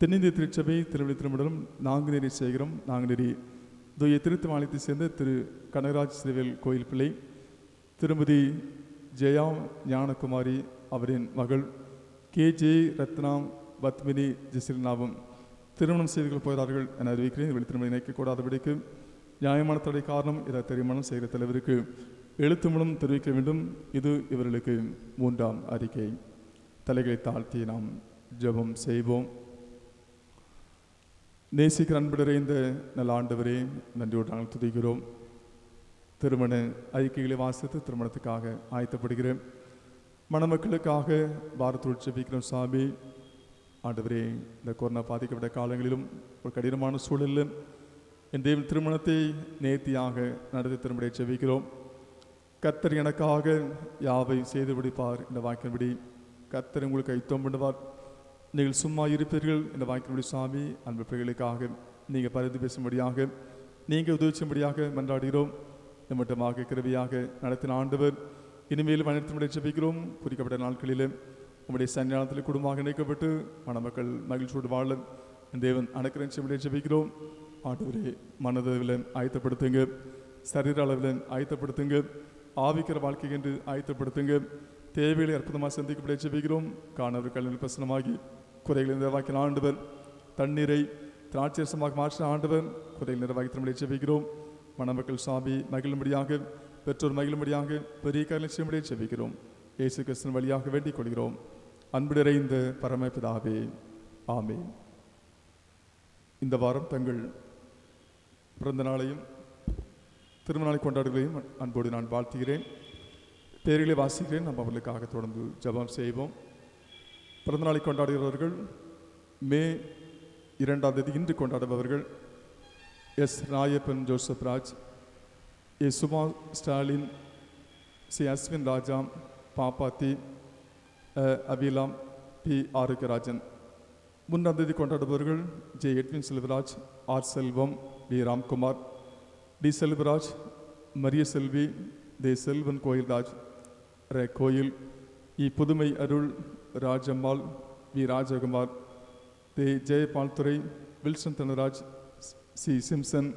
தென்னிந்திய திருச்சபை திருநெல்வேலி திருமண்டலம் நாங்குநேரி சேகரம் நாங்குநேரி தூய திருத்தம் ஆலயத்தை சேர்ந்த திரு கனகராஜ் சிறுவேல் கோயில் பிள்ளை திருமதி ஜெயா ஞானகுமாரி அவரின் மகள் கே ஜே ரத்னா பத்மினி ஜெசில்னாவும், திருமணம் செய்து கொள்ள போகிறார்கள் என அறிவிக்கிறேன். வெளி திருமணம் இணைக்கக்கூடாதபடிக்கு நியாயமான தடை காரணம் இதை திருமணம் செய்கிற தலைவருக்கு எழுத்து மூலம் தெரிவிக்க வேண்டும். இது இவர்களுக்கு 3ஆம் அறிக்கை. தலைகளை தாழ்த்தி நாம் ஜெபம் செய்வோம். நேசிக்கிற அன்புடைய நல்ல ஆண்டவரே, நன்றியோடு நாங்கள் துதிக்கிறோம். திருமண அறிக்கைகளை வாசித்து திருமணத்துக்காக ஆயத்தப்படுகிறேன். மணமக்களுக்காக பாரத்தோடு ஜெபிக்கிறோம் சாமி. ஆண்டவரே, இந்த கொரோனா பாதிக்கப்பட்ட காலங்களிலும் ஒரு கடினமான சூழலில் என் தேவன் திருமணத்தை நேர்த்தியாக நடத்தி திரும்படி ஜெபிக்கிறோம். கர்த்தர் எனக்காக யாவை செய்து முடிப்பார் என்ற வாக்கின்படி கர்த்தர் உங்களுக்கு யுத்தம் பண்ணுவார். நீங்கள் சும்மா இருப்பீர்கள் என்ற வாக்கின்படி சாமி, அன்பு பிள்ளைகளுக்காக நீங்கள் பரிந்து பேசும்படியாக நீங்கள் உதவி செய்யும்படியாக மன்றாடுகிறோம். நிமிட்டமாக கிருபையாக நடத்தின ஆண்டவர் இனிமேலும் அனைத்து ஜெபிக்கிறோம். குறிக்கப்பட்ட நாட்களில் உங்களுடைய சன்னிதானத்தில் குடும்பமாக இணைக்கப்பட்டு மணமக்கள் மகிழ்ச்சியோடு வாழ என் தேவன் அனுக்கிரகம் செய்யும்படி ஜெபிக்கிறோம். ஆண்டவரே, மனதளவில் ஆயத்தப்படுத்துங்க, சரீர அளவில் ஆயத்தப்படுத்துங்க, ஆவிக்கிற வாழ்க்கை என்று ஆயத்தப்படுத்துங்க. தேவைகளை அற்புதமாக சந்திக்கப்பட ஜெபிக்கிறோம். காணவர் கல்வியில் பிரசனமாகி குறைகளை நிறைவாக்கின ஆண்டவர், தண்ணீரை திராட்சரசமாக மாற்றின ஆண்டவர் குறைகள் நிறைவாக்கி திரும்பி ஜெபிக்கிறோம். மணமக்கள் சாமி மகிழும்படியாக, பெற்றோர் மகிழும்படியாக பெரிய காரியம் செய்யும்படியாக ஜெபிக்கிறோம். இயேசு கிறிஸ்துவின் வழியாக வேண்டிக் கொள்கிறோம். அன்பு நிறைந்த பரமபிதாவே, ஆமென். இந்த வாரம் தங்கள் பிறந்த நாளையும் திருமண நாளை கொண்டாடுகளையும் அன்போடு நான் வாழ்த்துகிறேன். பேர்களை வாசிக்கிறேன். நம்ம அவர்களுக்காக தொடர்ந்து ஜெபம் செய்வோம். பிறந்த நாளை கொண்டாடுகிறவர்கள் மே 2ஆம் தேதி இன்று கொண்டாடுபவர்கள் S Rayappan Joseph Raj, A Suma Stalin, C Ashwin Raja, Pappathi, Abilam, B Arokiyarajan. 3ஆம் தேதி கொண்டாடுபவர்கள் J Edwin Selvaraj, R Selvam, V Ramkumar, T Selvaraj, Mariya Selvi, தே செல்வன் கோயில்ராஜ், ரே கோயில், இ புதுமை அருள், ராஜம்மாள், வி ராஜகுமார், தே Jeyapalthurai, Wilson Dhanaraj, C Simson,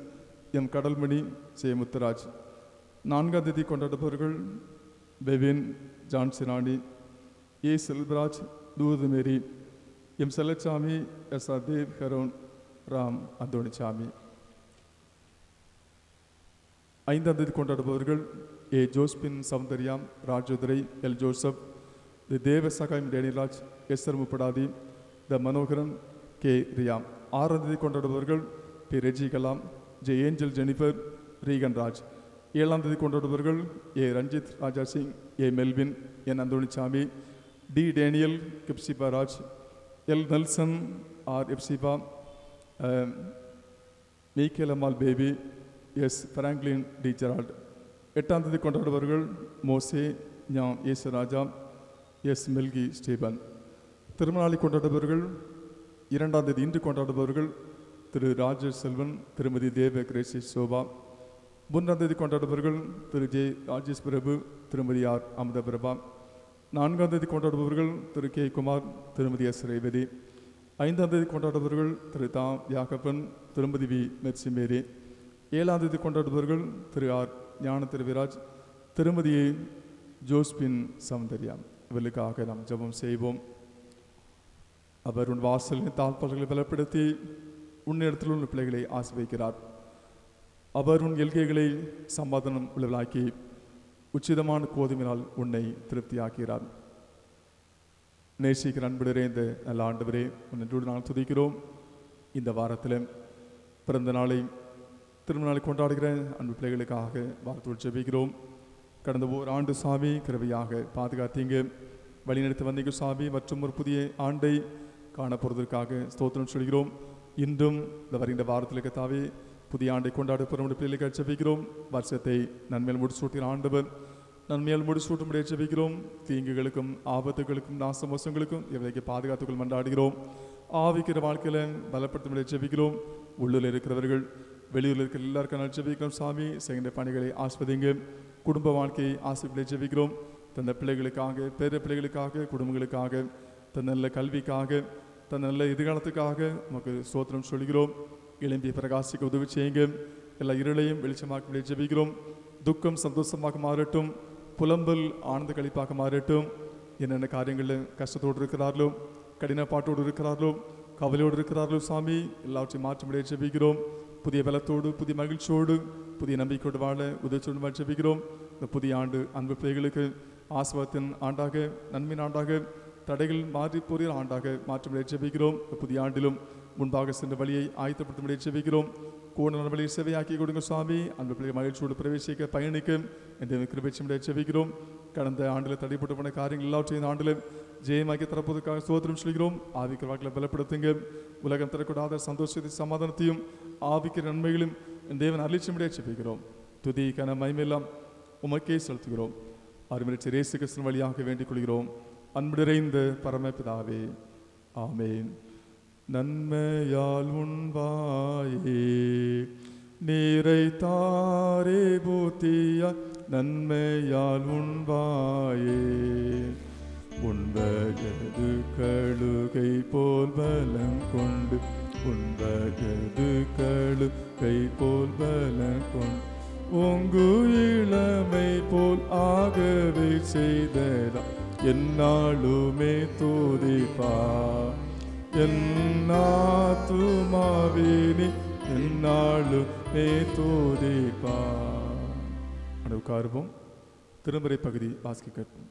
M Kadalmani, J Muthuraj. 4ஆம் தேதி கொண்டாடுபவர்கள் Bevin, Jhansirani, A Selvaraj, Thoothumary, M Sellasamy, S R Dev, Aaron, Ram Anthonisamy. 5ஆம் தேதி கொண்டாடுபவர்கள் A Josephine Soundarya, Rajothara, L Joseph, தி தேவ சகாயம் டேனிராஜ், எஸ் ஆர் முப்படாதி, த மனோகரன், கே ரியா. 6ஆம் தேதி கொண்டாடுபவர்கள் P Reji Kalam, J Angel Jennifer, Reagan Raj. 7ஆம் தேதி கொண்டாடுபவர்கள் A Ranjith Raja Singh, A Melvin, N Anthonysamy, D Daniel, கிப்சிபா Raj, L Nelson, R Hephzibah, Michaelammal Baby, S Franklin, T Gerald. 8ஆம் தேதி கொண்டாடுபவர்கள் மோசே, ஞா ஏசுராஜா, எஸ் மெல்கி ஸ்டீபன். திருமணாளி கொண்டாடுபவர்கள் 2ஆம் தேதி இன்று கொண்டாடுபவர்கள் திரு ராஜேஷ் செல்வன், திருமதி தேவ கிரேசி சோபா. 3ஆம் தேதி கொண்டாடுபவர்கள் திரு ஜே ராஜேஷ் பிரபு, திருமதி ஆர் அமுத பிரபா. 4ஆம் தேதி கொண்டாடுபவர்கள் திரு கே குமார், திருமதி எஸ் ரேவதி. 5ஆம் தேதி கொண்டாடுபவர்கள் திரு தா யாகப்பன், திருமதி வி மெர்சி மேரி. 7ஆம் தேதி கொண்டாடுபவர்கள் திரு ஆர் ஞான திருவிராஜ், திருமதி ஜோஸ்பின் சௌந்தர்யா. இவர்களுக்காக நாம் ஜெபம் செய்வோம். அவர் உன் வாசலின் தாழ்பாளர்களை பலப்படுத்தி உன்னிடத்தில் உள்ள பிள்ளைகளை ஆசிர்வதிக்கிறார். அவர் உன் எல்கைகளை சமாதானம் உள்ளவளாக்கி உச்சிதமான கோதுமையினால் உன்னை திருப்தியாக்கிறார். நேசிக்கிற அன்புடரே, இந்த நல்ல ஆண்டவரே, உன்னோடு நாங்கள் துதிக்கிறோம். இந்த வாரத்தில் பிறந்த நாளை திருமண நாளை கொண்டாடுகிற அன்பு பிள்ளைகளுக்காக வாழ்த்து ஜெபிக்கிறோம். கடந்த ஓராண்டு சாமி கிருபையாக பாதுகாத்தீங்க, வழிநடத்தி வந்தீங்க சாமி. மற்றும் ஒரு புதிய ஆண்டை காணப்போவதற்காக ஸ்தோத்திரம் சொல்கிறோம். இன்றும் இந்த வருகின்ற வாரத்தில் கத்தாவே புதிய ஆண்டை கொண்டாட போகிற பிள்ளைகளுக்கு ஜெபிக்கிறோம். வருஷத்தை நன்மையால் முடிசூட்டின ஆண்டவர் நன்மையால் முடிசூட்டும்படியே ஜெபிக்கிறோம். தீங்குகளுக்கும் ஆபத்துகளுக்கும் நாசமோசங்களுக்கும் இவரைக்கு பாதுகாத்துக்கள் மன்றாடுகிறோம். ஆவிக்கிற வாழ்க்கையில் பலப்படுத்தும்படியே ஜெபிக்கிறோம். உள்ளூரில் இருக்கிறவர்கள் வெளியூரில் இருக்கிற எல்லாருக்கும் ஜெபிக்கிறோம் சாமி. செய்கின்ற பணிகளை ஆஸ்வதிங்க. குடும்ப வாழ்க்கையை ஆசைப்படி ஜெபிக்கிறோம். தந்த பிள்ளைகளுக்காக, பேர பிள்ளைகளுக்காக, குடும்பங்களுக்காக, தன் நல்ல கல்விக்காக, தன் நல்ல எதிர்காலத்துக்காக நமக்கு ஸ்தோத்திரம் சொல்கிறோம். இளம்பிய பிரகாசிக்க உதவி செய்யுங்க. எல்லா இருளையும் வெளிச்சமாக்க ஜெபிக்கிறோம். துக்கம் சந்தோஷமாக மாறட்டும், புலம்பல் ஆனந்த கழிப்பாக மாறட்டும். என்னென்ன காரியங்களில் கஷ்டத்தோடு இருக்கிறார்களோ, கடின பாட்டோடு இருக்கிறார்களோ, கவலையோடு இருக்கிறார்களோ சாமி எல்லாவற்றையும் மாற்றமுடைய ஜெபிக்கிறோம். புதிய பலத்தோடு புதிய மகிழ்ச்சியோடு புதிய நம்பிக்கையோடு வாழ உதவிச்சோடு ஜெபிக்கிறோம். இந்த புதிய ஆண்டு அன்பு பிள்ளைகளுக்கு ஆசீர்வாதத்தின் ஆண்டாக, நன்மையின் ஆண்டாக, தடைகள் மாறி போகிற ஆண்டாக மாற்றமுடைய ஜெபிக்கிறோம். புதிய ஆண்டிலும் முன்பாக சென்ற வழியை ஆயத்தப்படுத்த ஜெபிக்கிறோம். கூட வழியை சேவையாக்கி கொடுங்க சுவாமி. அன்பு பிள்ளைகள் மகிழ்ச்சியோடு பிரவேசிக்க பயணிக்க இந்த கிருபையை ஜெபிக்கிறோம். கடந்த ஆண்டில் தடைப்பட்டு போன காரியங்கள் எல்லாவற்றையும் இந்த ஆண்டில் ஜெயமாக்கி தரப்போவதற்காக ஸ்தோத்திரம் சொல்கிறோம். ஆவிக்கிற வாக்களை பலப்படுத்துங்க. உலகம் தரக்கூடாத சந்தோஷத்தை சமாதானத்தையும் ஆவிக்கிற நன்மைகளும் தேவன் அருளிச்சும்படியாக ஜெபிக்கிறோம். துதி கன மகிமையெல்லாம் உமக்கே செலுத்துகிறோம். அருமையிலே இயேசு கிறிஸ்துவின் வழியாக வேண்டிக் கொள்கிறோம். அன்பு நிறைந்த பரமபிதாவே, ஆமென். நன்மையால் உண்பாயே நீரை தாரே பூத்தியா, நன்மையால் உண்பாயே உண்பகது கழுகை போல் பலம் கொண்டு, உண்பகது கழுகை போல் பலம் கொண்டு, உங்கு இளமை போல் ஆகவே செய்ததா என்னாலுமே தூதிப்பா. என்னாத்துமாவினி என்னாலுமே தூதிப்பா. உட்காருவோம். திருமறை பகுதி வாசிக்க கேட்போம்.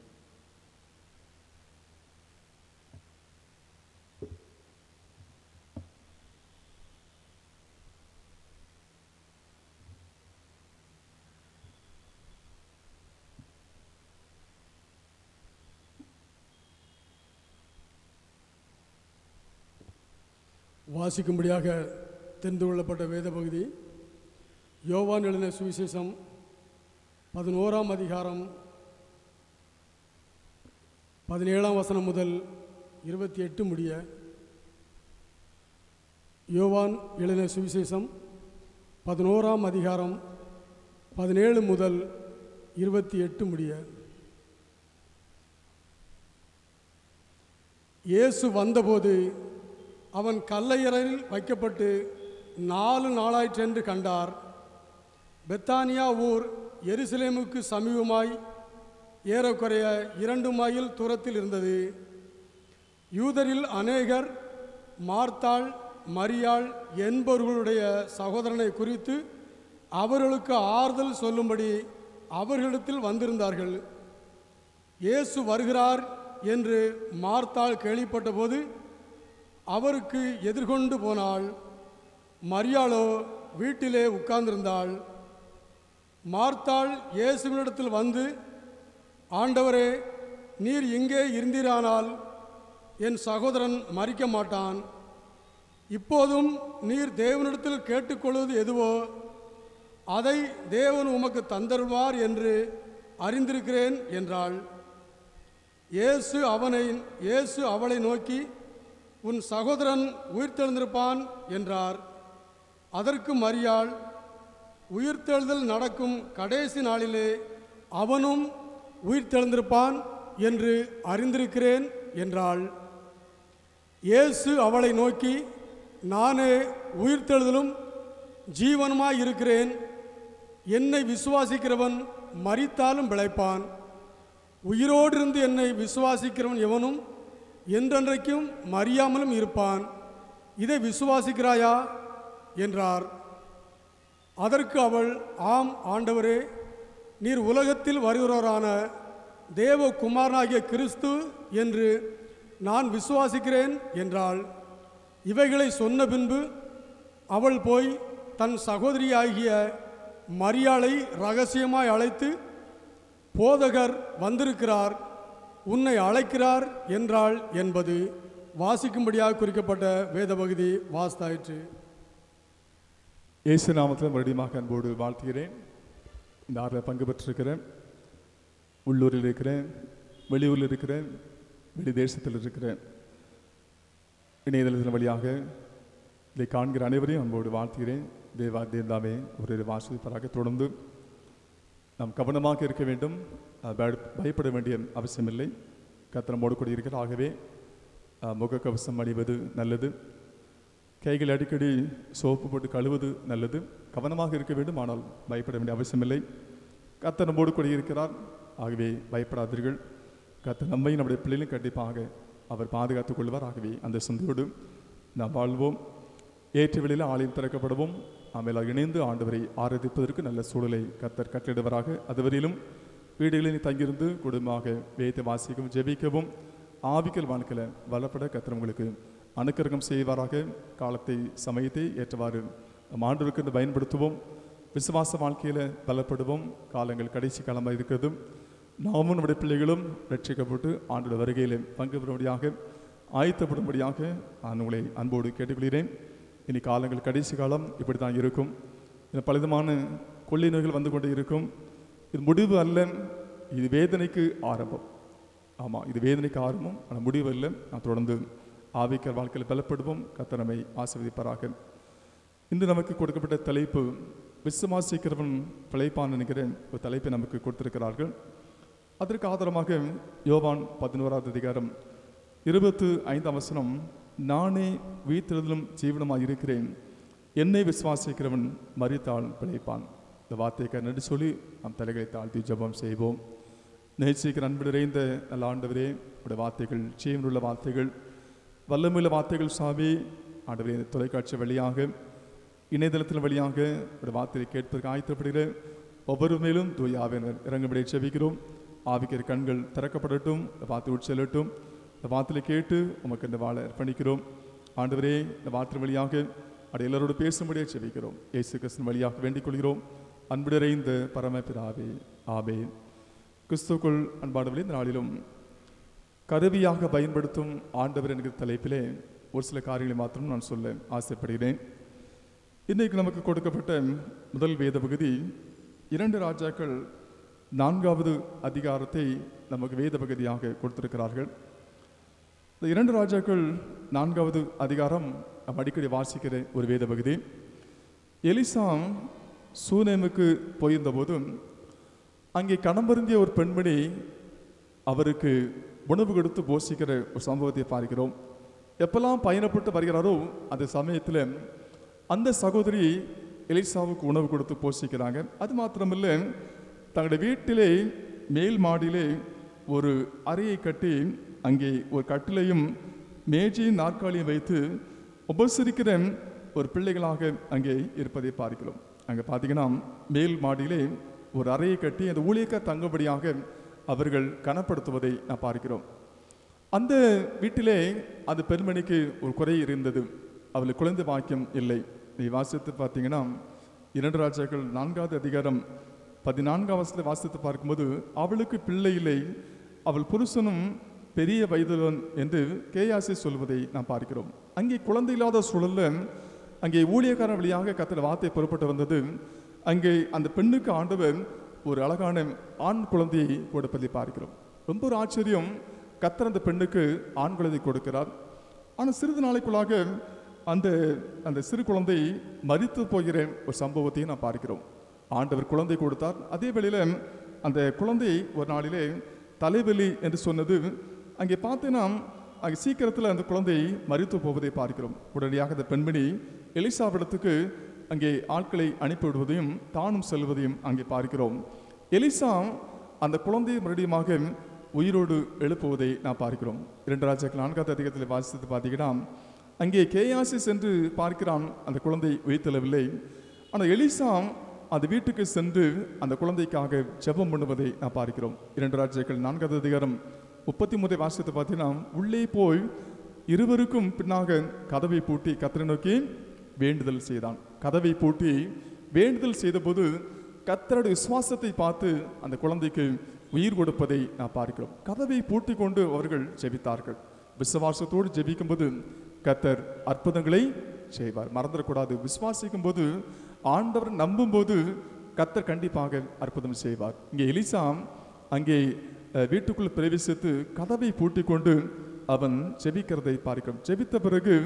வாசிக்கும்படியாக தெரிந்து கொள்ளப்பட்ட வேத பகுதி யோவான் எழுதின சுவிசேஷம் 11ஆம் அதிகாரம் 17ஆம் வசனம் முதல் 28 முடிய. யோவான் எழுதின சுவிசேஷம் 11ஆம் அதிகாரம் 17 முதல் 28 முடிய. இயேசு வந்தபோது அவன் கல்லையறையில் வைக்கப்பட்டு 4 நாளாயிற்றென்று கண்டார். பெத்தானியா ஊர் எருசலேமுக்கு சமீபமாய் ஏறக்குறைய 2 மைல் தூரத்தில் இருந்தது. யூதரில் அநேகர் மார்த்தாள், மரியாள் என்பவர்களுடைய சகோதரனை குறித்து அவர்களுக்கு ஆறுதல் சொல்லும்படி அவர்களிடத்தில் வந்திருந்தார்கள். இயேசு வருகிறார் என்று மார்த்தாள் கேள்விப்பட்டபோது அவருக்கு எதிர்கொண்டு போனாள். மரியாளோ வீட்டிலே உட்கார்ந்திருந்தாள். மார்த்தாள் இயேசுவினிடத்தில் வந்து, ஆண்டவரே, நீர் இங்கே இருந்தீரானால் என் சகோதரன் மரிக்க மாட்டான். இப்போதும் நீர் தேவனிடத்தில் கேட்டுக்கொள்வது எதுவோ அதை தேவன் உமக்கு தந்தருவார் என்று அறிந்திருக்கிறேன் என்றாள். இயேசு அவளை நோக்கி, உன் சகோதரன் உயிர்த்தெழுந்திருப்பான் என்றார். அதற்கு மரியாள், உயிர்த்தெழுதல் நடக்கும் கடைசி நாளிலே அவனும் உயிர்த்தெழுந்திருப்பான் என்று அறிந்திருக்கிறேன் என்றாள். இயேசு அவளை நோக்கி, நானே உயிர்த்தெழுதலும் ஜீவனுமாய் இருக்கிறேன். என்னை விசுவாசிக்கிறவன் மரித்தாலும் பிழைப்பான். உயிரோடு இருந்து என்னை விசுவாசிக்கிறவன் எவனும் என்றென்றைக்கும் மறியாமலும் இருப்பான். இதை விசுவாசிக்கிறாயா என்றார். அதற்கு அவள், ஆம் ஆண்டவரே, நீர் உலகத்தில் வருகிறவரான தேவகுமாரனாகிய கிறிஸ்து என்று நான் விசுவாசிக்கிறேன் என்றாள். இவைகளை சொன்ன பின்பு அவள் போய் தன் சகோதரியாகிய மரியாளை ரகசியமாய் அழைத்து, போதகர் வந்திருக்கிறார், உன்னை அழைக்கிறார் என்றாள் என்பது வாசிக்கும்படியாக குறிக்கப்பட்ட வேத பகுதி வாசித்தாயிற்று. இயேசு நாமத்தில் மறுபடியும் அன்போடு வாழ்த்துகிறேன். இந்த ஆறில் பங்கு பெற்றிருக்கிறேன். உள்ளூரில் இருக்கிறேன், வெளியூரில் இருக்கிறேன், வெளி தேசத்தில் இருக்கிறேன். இணையதளத்தின் வழியாக இதை காண்கிற அனைவரையும் அன்போடு வாழ்த்துகிறேன். தேவதாமே ஒரு வாசிப்பதாக தொடர்ந்து நாம் கவனமாக இருக்க வேண்டும். பயப்பட வேண்டிய அவசியமில்லை. கர்த்தர் நம்மோடு கூட இருக்கிறார். ஆகவே முகக்கவசம் அணிவது நல்லது. கைகள் அடிக்கடி சோப்பு போட்டு கழுவது நல்லது. கவனமாக இருக்க வேண்டும், ஆனால் பயப்பட வேண்டிய அவசியமில்லை. கர்த்தர் நம்மோடு கூட இருக்கிறார். ஆகவே பயப்படாதீர்கள். கர்த்தர் நம்மையும் நம்முடைய பிள்ளைகளும் கண்டிப்பாக அவர் பாதுகாத்துக் கொள்வார். ஆகவே அந்த சிந்தையோடு நாம் வாழ்வோம். ஏற்ற வேளையில் ஆலயம் திறக்கப்படவும் ஆಮೇಲೆ இணைந்து ஆண்டவரை ஆராதிப்பதற்கு நல்ல சூழலை கர்த்தர் கட்டளிடுவராக. அதுவரையிலும் வீடுகளில் தங்கியிருந்து குடும்பமாக வேத வாசிக்கவும் ஜெபிக்கவும் ஆவிக்கல் வாழ்க்கையில் வளப்பட கர்த்தர் உங்களுக்கு அனுக்கிரகம் செய்வாராக. காலத்தை சமயத்தை ஏற்றவாறு ஆண்டவருக்கு பயன்படுத்துவோம். விசுவாச வாழ்க்கையில் பலப்படுவோம். காலங்கள் கடைசி காலமாக இருக்கிறது. நாமும் நம்முடைய பிள்ளைகளும் ரட்சிக்கப்பட்டு ஆண்டோட வருகையில் பங்கு பெறும்படியாக ஆயத்தப்படும்படியாக நான் உங்களை அன்போடு கேட்டுக்கொள்கிறேன். இனி காலங்கள் கடைசி காலம் இப்படி தான் இருக்கும். பலவிதமான கொள்ளை நோய்கள் வந்து கொண்டே இருக்கும். இது முடிவு அல்ல, இது வேதனைக்கு ஆரம்பம். ஆமாம், இது வேதனைக்கு ஆரம்பம், ஆனால் முடிவு அல்ல. நான் தொடர்ந்து ஆவிக்கல் வாழ்க்கையில் பலப்படுவோம். கர்த்தர் நம்மை ஆசீர்வதிப்பாராக. இன்று நமக்கு கொடுக்கப்பட்ட தலைப்பு விசுவாசிக்கிறவன் பிழைப்பான் என்கிற ஒரு தலைப்பை நமக்கு கொடுத்திருக்கிறார்கள். அதற்கு ஆதாரமாக யோவான் 11வது அதிகாரம் 25ஆம் வசனம், நானே உயிர்த்தெழுதலும் ஜீவனுமாய் இருக்கிறேன், என்னை விசுவாசிக்கிறவன் மரித்தால் பிழைப்பான். இந்த வார்த்தைக்கு நன்றி சொல்லி நாம் தலைகளை தாழ்த்தி ஜெபம் செய்வோம். நேசிக்கிற அன்பு நிறைந்த நல்ல ஆண்டவரே, உடைய வார்த்தைகள் ஜீவனுள்ள வார்த்தைகள், வல்லமையுள்ள வார்த்தைகள் சாமி. ஆண்டவரே, தொலைக்காட்சி வழியாக இணையதளத்தின் வழியாக உடைய வார்த்தையை கேட்பதற்கு ஆயத்தப்படுகிற ஒவ்வொரு மேலும் தூய ஆவியானவர் இறங்கும்படியை ஜெபிக்கிறோம். ஆவிக்கிற கண்கள் திறக்கப்படட்டும், வார்த்தை உட்செல்லட்டும். இந்த வார்த்தையை கேட்டு உமக்கு இந்த வாழ அர்ப்பணிக்கிறோம். ஆண்டவரே, இந்த வார்த்தை வழியாக அப்படி எல்லாரோடு பேசும்படியாக ஜெபிக்கிறோம். இயேசு கிறிஸ்துவின் வழியாக வேண்டிக் கொள்கிறோம். அன்பு நிறைந்த பரமபிதாவே, ஆமென். கிறிஸ்துவுக்குள் அன்பானவர்களே, இந்த நாளிலும் கருவியாக பயன்படுத்தும் ஆண்டவர் என்கிற தலைப்பிலே ஒரு சில காரியங்களை மாத்திரம் நான் சொல்ல ஆசைப்படுகிறேன். இன்றைக்கு நமக்கு கொடுக்கப்பட்ட முதல் வேத பகுதி 2 ராஜாக்கள் 4வது அதிகாரத்தை நமக்கு வேத பகுதியாக கொடுத்திருக்கிறார்கள். இந்த 2 ராஜாக்கள் 4வது அதிகாரம் நம்ம அடிக்கடி வாசிக்கிற ஒரு வேத பகுதி. எலிசா சூனேமுக்கு போயிருந்த போது அங்கே கணம்பருந்திய ஒரு பெண்மணி அவருக்கு உணவு கொடுத்து போஷிக்கிற ஒரு சம்பவத்தை பார்க்கிறோம். எப்பெல்லாம் பயணப்பட்டு வருகிறாரோ அந்த சமயத்தில் அந்த சகோதரி எலிசாவுக்கு உணவு கொடுத்து போஷிக்கிறாங்க. அது மாத்திரமில்லை, தங்களுடைய வீட்டிலே மேல் மாடியிலே ஒரு அறையை கட்டி அங்கே ஒரு கட்டிலையும் மேஜையும் நாற்காலியும் வைத்து உபசரிக்கிற ஒரு பிள்ளைகளாக அங்கே இருப்பதை பார்க்கிறோம். அங்கே பார்த்தீங்கன்னா மேல் மாடியிலே ஒரு அறையை கட்டி அந்த ஊழியக்கார் தங்கும்படியாக அவர்கள் கனப்படுத்துவதை நான் பார்க்கிறோம். அந்த வீட்டிலே அந்த பெண்மணிக்கு ஒரு குறை இருந்தது. அவளுக்கு குழந்தை பாக்கியம் இல்லை. நீ வாசித்து பார்த்தீங்கன்னா 2 ராஜாக்கள் 4வது அதிகாரம் 14ஆம் வசனத்தை வாசித்து பார்க்கும்போது அவளுக்கு பிள்ளை இல்லை, அவள் புருஷனும் பெரிய வயதுடன் என்று கேயாசி சொல்வதை நாம் பார்க்கிறோம். அங்கே குழந்தை இல்லாத சூழலில் அங்கே ஊழியக்காரன் வழியாக கர்த்தர் வார்த்தை புறப்பட்டு வந்தது. அங்கே அந்த பெண்ணுக்கு ஆண்டவர் ஒரு அழகான ஆண் குழந்தையை கொடுப்பதை பார்க்கிறோம். ரொம்ப ஒரு ஆச்சரியம், கர்த்தர் அந்த பெண்ணுக்கு ஆண் குழந்தை கொடுக்கிறார். ஆனால் சிறிது நாளைக்குள்ளாக அந்த சிறு குழந்தை மரித்து போகிற ஒரு சம்பவத்தையும் நான் பார்க்கிறோம். ஆண்டவர் குழந்தை கொடுத்தார். அதே வேளையில் அந்த குழந்தை ஒரு நாளிலே தலைவலி என்று சொன்னது. அங்கே பார்த்தீங்கன்னா அங்கே சீக்கிரத்தில் அந்த குழந்தை மரித்து போவதை பார்க்கிறோம். உடனடியாக அந்த பெண்மணி எலிசாவிடத்துக்கு அங்கே ஆட்களை அனுப்பிவிடுவதையும் தானும் செல்வதையும் அங்கே பார்க்கிறோம். எலிசா அந்த குழந்தையை மறுபடியுமாக உயிரோடு எழுப்புவதை நான் பார்க்கிறோம். 2 ராஜாக்கள் 4வது அதிகாரத்தில் வாசித்து பார்த்தீங்கன்னா அங்கே கேயாசி சென்று பார்க்கிறான், அந்த குழந்தை உயிர்த்தெழவில்லை. ஆனால் எலிசா அந்த வீட்டுக்கு சென்று அந்த குழந்தைக்காக ஜெபம் பண்ணுவதை நான் பார்க்கிறோம். 2 ராஜாக்கள் 4வது அதிகாரம் 33 வாசித்து பார்த்தீங்கன்னா உள்ளே போய் இருவருக்கும் பின்னாக கதவை பூட்டி கர்த்தரை நோக்கி வேண்டுதல் செய்தான். கதவை பூட்டி வேண்டுதல் செய்தபோது கர்த்தருடைய விசுவாசத்தை பார்த்து அந்த குழந்தைக்கு உயிர் கொடுப்பதை நான் பார்க்கிறோம். கதவை பூட்டி கொண்டு அவர்கள் ஜெபித்தார்கள். விசுவாசத்தோடு ஜெபிக்கும்போது கர்த்தர் அற்புதங்களை செய்வார். மறந்துடக்கூடாது. விசுவாசிக்கும் போது, ஆண்டவர் நம்பும் போது கர்த்தர் கண்டிப்பாக அற்புதம் செய்வார். இங்கே எலிசா அங்கே வீட்டுக்குள் பிரவேசித்து கதவை பூட்டி கொண்டு அவன் ஜெபிக்கிறதை பார்க்கிறோம். ஜெபித்த பிறகு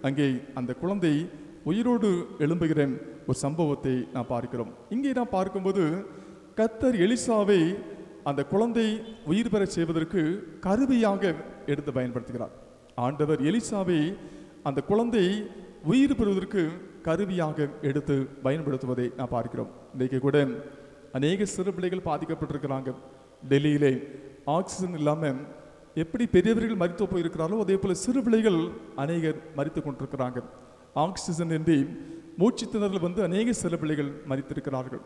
அங்கே அந்த குழந்தை உயிரோடு எழும்புகிற ஒரு சம்பவத்தை நான் பார்க்கிறோம். இங்கே நான் பார்க்கும்போது கர்த்தர் எலிசாவை அந்த குழந்தை உயிர் பெற செய்வதற்கு கருவியாக எடுத்து பயன்படுத்துகிறார். ஆண்டவர் எலிசாவை அந்த குழந்தை உயிர் பெறுவதற்கு கருவியாக எடுத்து பயன்படுத்துவதை நான் பார்க்கிறோம். இன்றைக்கு கூட அநேக சிறு பிள்ளைகள் பாதிக்கப்பட்டிருக்கிறாங்க. டெல்லியிலே ஆக்சிஜன் இல்லாமல் எப்படி பெரியவர்கள் மரித்து போயிருக்கிறார்களோ அதே போல சிறு பிள்ளைகள் அநேகர் மரித்து கொண்டிருக்கிறாங்க. ஆக்சிஜன் இன்றி மூச்சு திணறல் வந்து அநேக சிறு பிள்ளைகள் மரித்திருக்கிறார்கள்.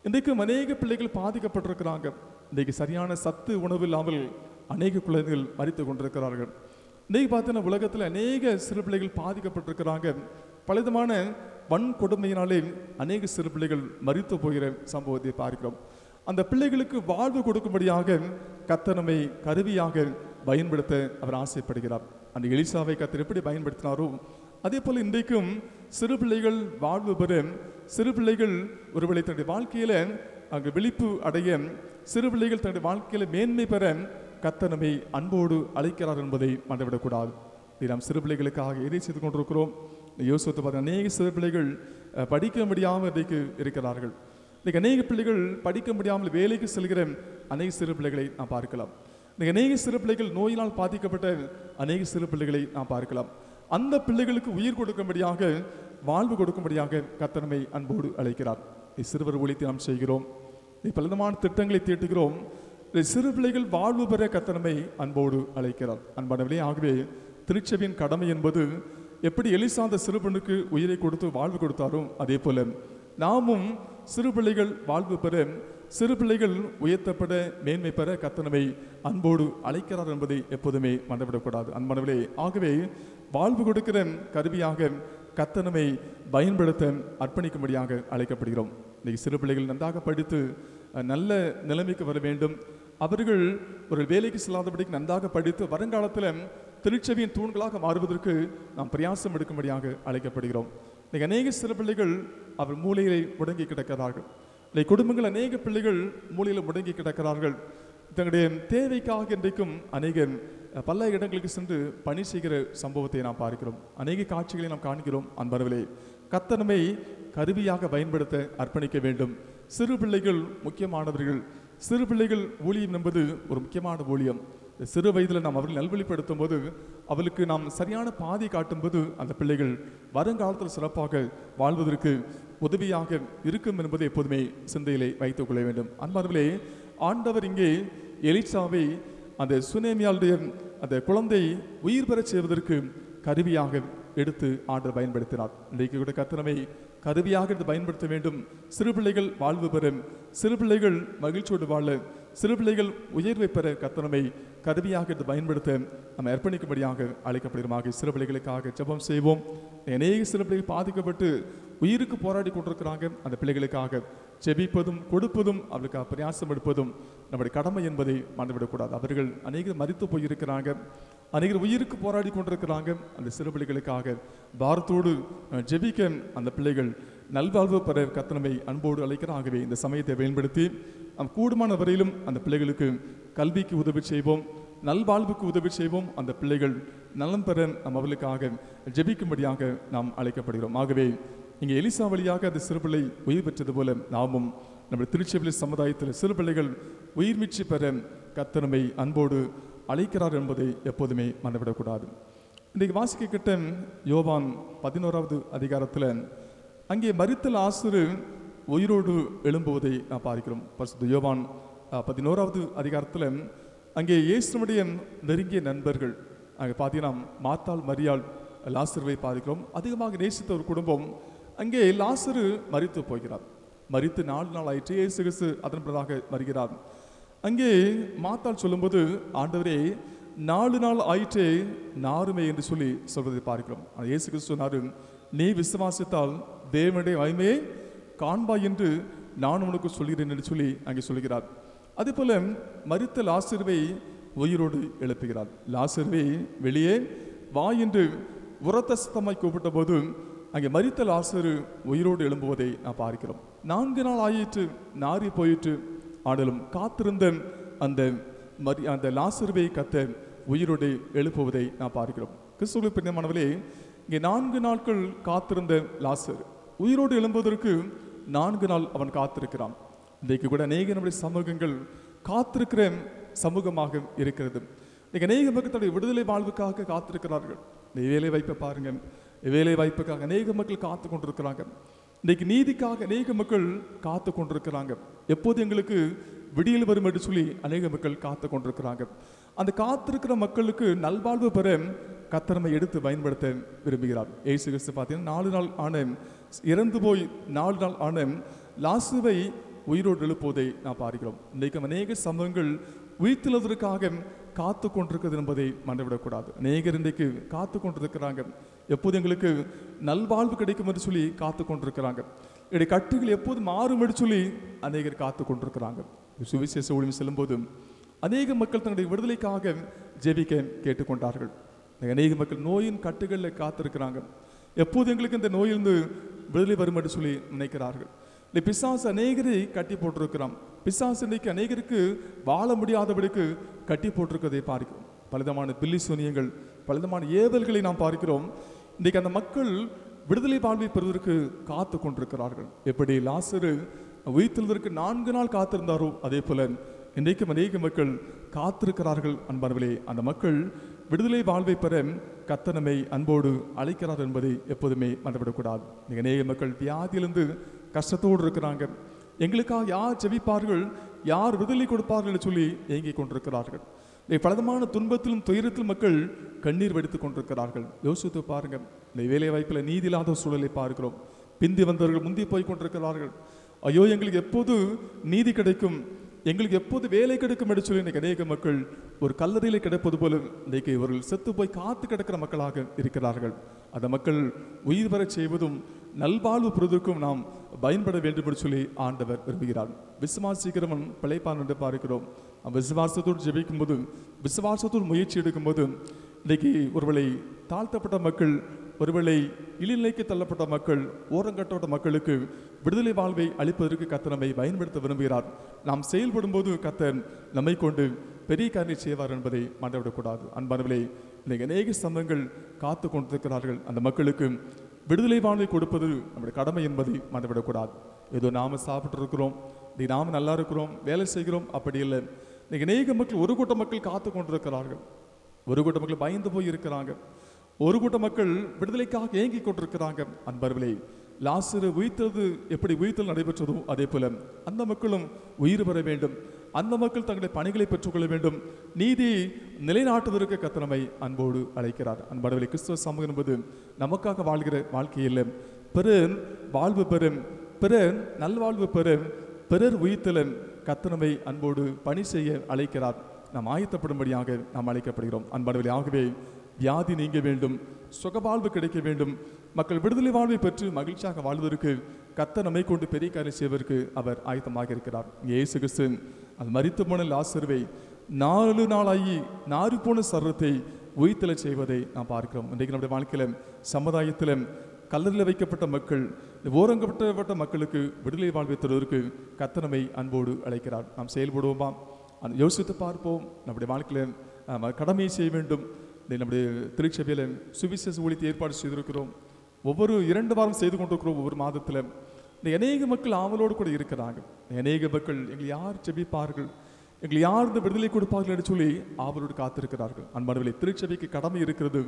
இன்றைக்கும் அநேக பிள்ளைகள் பாதிக்கப்பட்டிருக்கிறாங்க. இன்றைக்கு சரியான சத்து உணவு இல்லாமல் அநேக குழந்தைகள் மரித்து கொண்டிருக்கிறார்கள். இன்றைக்கு பார்த்தீங்கன்னா உலகத்தில் அநேக சிறு பிள்ளைகள் பாதிக்கப்பட்டிருக்கிறாங்க. பலவிதமான வன்கொடுமையினாலே அநேக சிறு பிள்ளைகள் மரித்து போகிற சம்பவத்தை பார்க்கிறோம். அந்த பிள்ளைகளுக்கு வாழ்வு கொடுக்கும்படியாக கர்த்தர் நம்மை கருவியாக பயன்படுத்த அவர் ஆசைப்படுகிறார். அந்த எலிசாவை கர்த்தர் எப்படி பயன்படுத்தினாரோ அதே போல இன்றைக்கும் சிறு பிள்ளைகள் வாழ்வு பெற, சிறு பிள்ளைகள் ஒருவேளை தன்னுடைய வாழ்க்கையில அங்கு விழிப்பு அடைய, சிறு பிள்ளைகள் தன்னுடைய வாழ்க்கையில மேன்மை பெற கர்த்தர் நம்மை அன்போடு அழைக்கிறார் என்பதை மறந்துவிடக்கூடாது. நாம் சிறு பிள்ளைகளுக்காக எதை செய்து கொண்டிருக்கிறோம்? யோசித்து பார்த்து அநேக சிறு பிள்ளைகள் படிக்க முடியாமல் இன்றைக்கு இருக்கிறார்கள். இன்றைக்கு அநேக பிள்ளைகள் படிக்க முடியாமல் வேலைக்கு செல்கிற அநேக சிறு பிள்ளைகளை நாம் பார்க்கலாம். இன்றைக்கு அநேக சிறு பிள்ளைகள் நோயினால் பாதிக்கப்பட்ட அநேக சிறு பிள்ளைகளை நாம் பார்க்கலாம். அந்த பிள்ளைகளுக்கு உயிர் கொடுக்கும்படியாக, வாழ்வு கொடுக்கும்படியாக கர்த்தர் நம்மை அன்போடு அழைக்கிறார். சிறுவர் ஊழியத்தை நாம் செய்கிறோம், பலவிதமான திட்டங்களை தீட்டுகிறோம். சிறு பிள்ளைகள் வாழ்வு பெற கர்த்தர் நம்மை அன்போடு அழைக்கிறார். அன்பானவர்களே, ஆகவே திருச்சபையின் கடமை என்பது எப்படி எலிசா அந்த சிறு பெண்ணுக்கு உயிரை கொடுத்து வாழ்வு கொடுத்தாரோ அதே போல நாமும் சிறு பிள்ளைகள் வாழ்வு பெற, சிறு பிள்ளைகள் உயர்த்தப்பட, மேன்மை பெற கர்த்தர் நம்மை அன்போடு அழைக்கிறார் என்பதை எப்போதுமே மறந்துவிடக்கூடாது. அன்பானவர்களே, ஆகவே வாழ்வு கொடுக்கிற கருவியாக கர்த்தர் நம்மை பயன்படுத்த அர்ப்பணிக்கும்படியாக அழைக்கப்படுகிறோம். இன்னைக்கு சிறு பிள்ளைகள் நன்றாக படித்து நல்ல நிலைமைக்கு வர வேண்டும். அவர்கள் ஒரு வேலைக்கு செல்லாதபடிக்கு நன்றாக படித்து வருங்காலத்தில் திருச்சபையின் தூண்களாக மாறுவதற்கு நாம் பிரயாசம் எடுக்கும்படியாக அழைக்கப்படுகிறோம். இன்னைக்கு அநேக சிறு பிள்ளைகள் அவர் மூலையிலே முடங்கி கிடக்கிறார்கள். இன்னைக்கு குடும்பங்கள் அநேக பிள்ளைகள் மூலையில் முடங்கி கிடக்கிறார்கள். தங்களுடைய தேவைக்காக இன்றைக்கும் அநேகர் பல இடங்களுக்கு சென்று பணி செய்கிற சம்பவத்தை நாம் பார்க்கிறோம். அநேக காட்சிகளை நாம் காண்கிறோம். அன்பர்களே, கர்த்தர் நம்மை கருவியாக பயன்படுத்த அர்ப்பணிக்க வேண்டும். சிறு பிள்ளைகள் முக்கியமானவர்கள். சிறு பிள்ளைகள் ஊழியம் என்பது ஒரு முக்கியமான ஊழியம். சிறு வயதில் நாம் அவர்கள் நல்வழிப்படுத்தும் போது, அவளுக்கு நாம் சரியான பாதை காட்டும்போது அந்த பிள்ளைகள் வருங்காலத்தில் சிறப்பாக வாழ்வதற்கு உதவியாக இருக்கும் என்பதை எப்போதுமே சிந்தையிலே வைத்துக் கொள்ள வேண்டும். அன்பார்களே, ஆண்டவர் இங்கே எலிசாவை அந்த சுனேமியாளுடைய அந்த குழந்தை உயிர் பெறச் செய்வதற்கு கருவியாக எடுத்து ஆண்டவர் பயன்படுத்தினார். இன்றைக்கு கூட கர்த்தர் நம்மை கருவியாக எடுத்து பயன்படுத்த வேண்டும். சிறு பிள்ளைகள் வாழ்வு பெற, சிறு பிள்ளைகள் மகிழ்ச்சியோடு வாழ, சிறு பிள்ளைகள் உயர்வை பெற கர்த்தர் நம்மை கருவியாக எடுத்து பயன்படுத்த நம்ம அர்ப்பணிக்கும்படியாக அழைக்கப்படுகிறோம். சிறு பிள்ளைகளுக்காக ஜெபம் செய்வோம். அநேக சிறு பிள்ளைகள் பாதிக்கப்பட்டு உயிருக்கு போராடி கொண்டிருக்கிறாங்க. அந்த பிள்ளைகளுக்காக ஜெபிப்பதும் கொடுப்பதும் அவர்களுக்காக பிரயாசம் எடுப்பதும் நம்முடைய கடமை என்பதை மறந்துவிடக்கூடாது. அவர்கள் அநேகர் மரித்து போயிருக்கிறாங்க, அநேகர் உயிருக்கு போராடி கொண்டிருக்கிறாங்க. அந்த சிறு பிள்ளைகளுக்காக பாரத்தோடு ஜெபிக்க அந்த பிள்ளைகள் நல்வாழ்வு பெற கர்த்தர் நம்மை அன்போடு அழைக்கிறாகவே இந்த சமயத்தை பயன்படுத்தி நம் கூடுமான வரையிலும் அந்த பிள்ளைகளுக்கு கல்விக்கு உதவி செய்வோம், நல்வாழ்வுக்கு உதவி செய்வோம். அந்த பிள்ளைகள் நலம் பெற நம் அவர்களுக்காக ஜெபிக்கும்படியாக நாம் அழைக்கப்படுகிறோம். ஆகவே இங்கே எலிசா வழியாக அந்த சிறு பிள்ளை உயிர் பெற்றது போல நாமும் நம்முடைய திருச்சபை சமுதாயத்தில் சிறு பிள்ளைகள் உயிர் மீட்சி பெற கர்த்தர் நம்மை அன்போடு அழைக்கிறார் என்பதை எப்போதுமே மறந்துவிடக்கூடாது. இன்றைக்கு வாசிக்க கிட்ட யோவான் 11வது அதிகாரத்தில் அங்கே மரித்த லாசரு உயிரோடு எழும்புவதை நான் பார்க்கிறோம். பரிசுத்த யோவான் 11வது அதிகாரத்தில் அங்கே இயேசுவுடைய நெருங்கிய நண்பர்கள் அங்கே பார்த்தீங்கன்னா மாத்தாள், மரியாள், லாசருவை பார்க்கிறோம். அதிகமாக நேசித்த ஒரு குடும்பம். அங்கே லாசரு மரித்து போகிறார். மரித்து 4 நாள் ஆயிற்று. இயேசு கிறிஸ்து அதன் பிறகு வருகிறார். அங்கே மாத்தாள் சொல்லும்போது, ஆண்டவரே 4 நாள் ஆயிற்றே, நாருமே என்று சொல்லி சொல்வதை பார்க்கிறோம். இயேசு கிறிஸ்து சொன்னார், நீ விசுவாசித்தால் தேவனுடைய மகிமையை காண்பாய் என்று நான் உனக்கு சொல்கிறேன் என்று சொல்லி அங்கே சொல்கிறார். அதே போல மரித்த லாசருவை உயிரோடு எழுப்புகிறார். லாசருவை வெளியே வா என்று உரத்த சத்தமாய் கூப்பிட்ட போது அங்கே மரித்த லாசரு உயிரோடு எழும்புவதை நான் பார்க்கிறோம். 4 நாள் ஆயிற்று, நாரி போயிற்று. ஆனாலும் காத்திருந்த அந்த லாசருவை கர்த்தர் உயிரோடு எழுப்புவதை நான் பார்க்கிறோம். கிறிஸ்துவுக்குள் பிரியமானவர்களே, இங்கே 4 நாட்கள் காத்திருந்த லாசர் உயிரோடு எழும்புவதற்கு 4 நாள் அவன் காத்திருக்கிறான். இன்றைக்கு கூட அநேக நம்முடைய சமூகங்கள் காத்திருக்கிற சமூகமாக இருக்கிறது. இன்றைக்கு அநேக மக்கள் தன்னுடைய விடுதலை வாழ்வுக்காக காத்திருக்கிறார்கள். வேலை வாய்ப்பை பாருங்க, வேலை வாய்ப்புக்காக அநேக மக்கள் காத்து கொண்டிருக்கிறாங்க. இன்றைக்கு நீதிக்காக அநேக மக்கள் காத்து கொண்டிருக்கிறாங்க. எப்போது எங்களுக்கு விடியல் வரும் என்று சொல்லி அநேக மக்கள் காத்து கொண்டிருக்கிறாங்க. அந்த காத்திருக்கிற மக்களுக்கு நல்வாழ்வு பெற கர்த்தர் எடுத்து பயன்படுத்த விரும்புகிறார். இயேசு கிறிஸ்து பார்த்தீங்கன்னா 4 நாள் ஆன இறந்து போய் 4 நாள் ஆன லாசுவை உயிரோடு எழுப்புவதை நாம் பார்க்கிறோம். இன்றைக்கு அநேக சம்பவங்கள் உயிர்த்தெழுவதற்காக காத்து கொண்டிருக்கிறது என்பதை மறந்துவிடக்கூடாது. அநேகர் இன்றைக்கு காத்து கொண்டிருக்கிறாங்க. எப்போது எங்களுக்கு நல்வாழ்வு கிடைக்கும் என்று சொல்லி காத்து கொண்டிருக்கிறாங்க. என்னுடைய கட்டுகள் எப்போது மாறும் என்று சொல்லி அநேகர் காத்து கொண்டிருக்கிறாங்க. சுவிசேஷ ஊழியம் செல்லும்போது அநேக மக்கள் தன்னுடைய விடுதலைக்காக ஜெபிக்க கேட்டுக்கொண்டார்கள். அநேக மக்கள் நோயின் கட்டுகளில் காத்திருக்கிறாங்க. எப்போது எங்களுக்கு இந்த நோயிலிருந்து விடுதலை வரும் என்று சொல்லி நினைக்கிறார்கள். இந்த பிசாசு அநேகரை கட்டி போட்டிருக்கிறான். பிசாசு இன்னைக்கு அநேகருக்கு வாழ முடியாதபடிக்கு கட்டி போட்டிருக்கிறதை பார்க்கிறோம். பலவிதமான பில்லி சூனியங்கள், பலவிதமான ஏவல்களை நாம் பார்க்கிறோம். இன்றைக்கு அந்த மக்கள் விடுதலை வாழ்வை பெறுவதற்கு காத்து கொண்டிருக்கிறார்கள். எப்படி லாசரு உயிர்த்தெழுவதற்கு 4 நாள் காத்திருந்தாரோ அதே போல இன்றைக்கும் அநேக மக்கள் காத்திருக்கிறார்கள். அன்பானவர்களே, அந்த மக்கள் விடுதலை வாழ்வை பெற கர்த்தர் நம்மை அன்போடு அழைக்கிறார் என்பதை எப்போதுமே மறந்துவிடக்கூடாது. அநேக மக்கள் வியாதியிலிருந்து கஷ்டத்தோடு இருக்கிறாங்க. எங்களுக்காக யார் ஜெபிப்பார்கள், யார் விடுதலை கொடுப்பார்கள் என்று சொல்லி ஏங்கிக் கொண்டிருக்கிறார்கள். பலவிதமான துன்பத்திலும் துயரத்திலும் மக்கள் கண்ணீர் வடித்துக் கொண்டிருக்கிறார்கள். யோசித்து பாருங்க, இந்த வேலை வாய்ப்பில் நீதி இல்லாத சூழலை பார்க்கிறோம். பிந்தி வந்தவர்கள் முந்தி போய் கொண்டிருக்கிறார்கள். ஐயோ, எங்களுக்கு எப்போது நீதி கிடைக்கும், எங்களுக்கு எப்போது வேலை கிடைக்கும் என்று சொல்லி இன்னைக்கு அநேக மக்கள் ஒரு கல்லறையில் கிடப்பது போல இன்றைக்கு இவர்கள் செத்து போய் காத்து கிடக்கிற மக்களாக இருக்கிறார்கள். அந்த மக்கள் உயிர் வர செய்வதும் நல்வாழ்வு பெறுவதற்கும் நாம் பயன்பட வேண்டும் என்று சொல்லி ஆண்டவர் விரும்புகிறார். விசுவாசிக்கிறவன் பிழைப்பான் என்று பார்க்கிறோம். விசுவாசத்தோடு ஜெபிக்கும் போது, விசுவாசத்தோடு முயற்சி எடுக்கும் போது இன்றைக்கு ஒருவேளை தாழ்த்தப்பட்ட மக்கள், ஒருவேளை இழிநிலைக்கு தள்ளப்பட்ட மக்கள், ஓரங்கட்டப்பட்ட மக்களுக்கு விடுதலை வாழ்வை அளிப்பதற்கு கர்த்தர் நம்மை பயன்படுத்த விரும்புகிறார். நாம் செயல்படும் போது கர்த்தர் நம்மை கொண்டு பெரிய காரியம் செய்வார் என்பதை மறந்துவிடக்கூடாது. அன்பானவர்களே, இன்னைக்கு அநேக சம்பவங்கள் காத்து கொண்டிருக்கிறார்கள். அந்த மக்களுக்கு விடுதலை வாழ்வை கொடுப்பது நம்முடைய கடமை என்பதை மறந்துவிடக்கூடாது. ஏதோ நாம சாப்பிட்டு இருக்கிறோம், இன்னைக்கு நாம நல்லா இருக்கிறோம், வேலை செய்கிறோம், அப்படி இல்லை. இன்னைக்கு அநேக மக்கள், ஒரு கூட்ட மக்கள் காத்து கொண்டிருக்கிறார்கள். ஒரு கூட்ட மக்கள் பயந்து போய் இருக்கிறாங்க. ஒரு கூட்ட மக்கள் விடுதலைக்காக ஏங்கி கொண்டிருக்கிறாங்க. அன்பர்களே, லாசரு உயிர்த்தது எப்படி உயிர்த்தல் நடைபெற்றதோ அதே போல அந்த மக்களும் உயிர் பெற வேண்டும். அந்த மக்கள் தங்களுடைய பணிகளை பெற்றுக்கொள்ள வேண்டும். நீதி நிலைநாட்டுவதற்கு கர்த்தர் நம்மை அன்போடு அழைக்கிறார். அன்பர்களே, கிறிஸ்துவ சமூகம் என்பது நமக்காக வாழ்கிற வாழ்க்கையில் பிறர் வாழ்வு பெறும், பிறர் நல்வாழ்வு பெறும், பிறர் உயிர்த்தலும் கர்த்தர் நம்மை அன்போடு பணி செய்ய அழைக்கிறார். நாம் ஆயத்தப்படும்படியாக நாம் அழைக்கப்படுகிறோம். அன்பர்களே, ஆகவே வியாதி நீங்க வேண்டும், சுகவாழ்வு கிடைக்க வேண்டும், மக்கள் விடுதலை வாழ்வை பெற்று மகிழ்ச்சியாக வாழ்வதற்கு கர்த்தர் நம்மை கொண்டு பெரிய காரியம் செய்வதற்கு அவர் ஆயத்தமாக இருக்கிறார். இயேசு கிறிஸ்து அது மரித்து போன லாசருவை 4 நாளாகி நாறு போன சரீரத்தை உயிர்த்தெழச் செய்வதை நாம் பார்க்கிறோம். இன்றைக்கு நம்முடைய வாழ்க்கையில, சமுதாயத்தில் கல்லறையில் வைக்கப்பட்ட மக்கள், ஓரங்கப்பட்ட மக்களுக்கு விடுதலை வாழ்வை தருவதற்கு கர்த்தர் நம்மை அன்போடு அழைக்கிறார். நாம் செயல்படுவோமா? யோசித்து பார்ப்போம். நம்முடைய வாழ்க்கையில் கடமையை செய்ய வேண்டும். நம்முடைய திருச்சபையில் சுவிசேஷ ஊழியத்தை ஏற்பாடு செய்திருக்கிறோம். ஒவ்வொரு 2 வாரம் செய்து கொண்டிருக்கிறோம். ஒவ்வொரு மாதத்தில் அநேக மக்கள் ஆவலோடு கூட இருக்கிறாங்க. அநேக மக்கள் எங்களை யார் ஜெபிப்பார்கள், எங்களை யார் இந்த விடுதலை கொடுப்பார்கள் என்று சொல்லி ஆவலோடு காத்திருக்கிறார்கள். அன்பானவர்களே, திருச்சபைக்கு கடமை இருக்கிறது.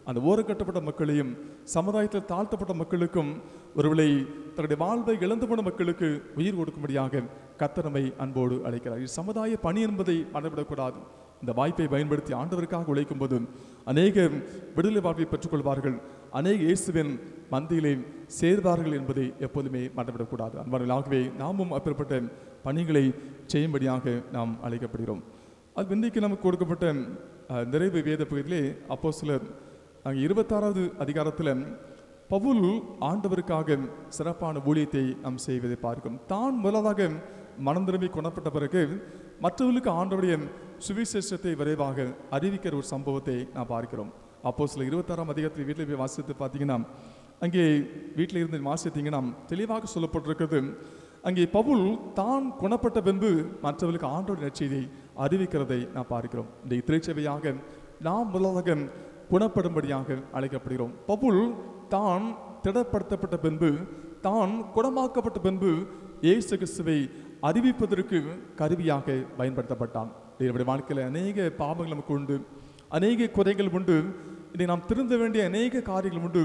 அந்த ஓரங்கட்டப்பட்ட மக்களையும் சமுதாயத்தில் தாழ்த்தப்பட்ட மக்களுக்கும் ஒருவேளை தன்னுடைய வாழ்வை இழந்து போன மக்களுக்கு உயிர் கொடுக்கும்படியாக கர்த்தர் நம்மை அன்போடு அழைக்கிறார். சமுதாய பணி என்பதை மறந்துவிடக்கூடாது. இந்த வாய்ப்பை பயன்படுத்தி ஆண்டவருக்காக உழைக்கும் போது அநேக விடுதலை வாழ்வை பெற்றுக்கொள்வார்கள், அநேக இயேசுவின் மந்தியிலே சேர்வார்கள் என்பதை எப்போதுமே மறந்துவிடக்கூடாது. அன்பானவர்களாகவே நாமும் அப்பேற்பட்ட பணிகளை செய்யும்படியாக நாம் அழைக்கப்படுகிறோம். அது இன்றைக்கு நமக்கு கொடுக்கப்பட்ட நிறைவு வேத பகுதியிலே அப்போஸ்தலர் 26வது அதிகாரத்தில் பவுல் ஆண்டவருக்காக சிறப்பான ஊழியத்தை நாம் செய்வதை பார்க்கிறோம். தான் முதலாக மனம் திரும்பி கொணப்பட்ட பிறகு மற்றவர்களுக்கு ஆண்டவருடைய சுவிசேஷத்தை விரைவாக அறிவிக்கிற ஒரு சம்பவத்தை நாம் பார்க்கிறோம். அப்போஸ்தலர் 26ஆம் அதிகாரத்தில் வீட்டில் போய் வாசித்து பார்த்தீங்கன்னா, அங்கே வீட்டில் இருந்து வாசித்தீங்கன்னா தெளிவாக சொல்லப்பட்டிருக்கிறது. அங்கே பவுல் தான் குணப்பட்ட பின்பு மற்றவர்களுக்கு ஆண்டவருடைய நற்செய்தியை அறிவிக்கிறதை நாம் பார்க்கிறோம். இந்த திருச்சபையாக நாம் முதலாக குணப்படும்படியாக அழைக்கப்படுகிறோம். பவுல் தான் திடப்படுத்தப்பட்ட பின்பு, தான் குணமாக்கப்பட்ட பின்பு இயேசு கிறிஸ்துவை அறிவிப்பதற்கு கருவியாக பயன்படுத்தப்பட்டான். நம்முடைய வாழ்க்கையில் அநேக பாவங்கள் நமக்கு உண்டு, அநேக குறைகள் உண்டு, இதை நாம் திருந்த வேண்டிய அநேக காரியங்கள் உண்டு.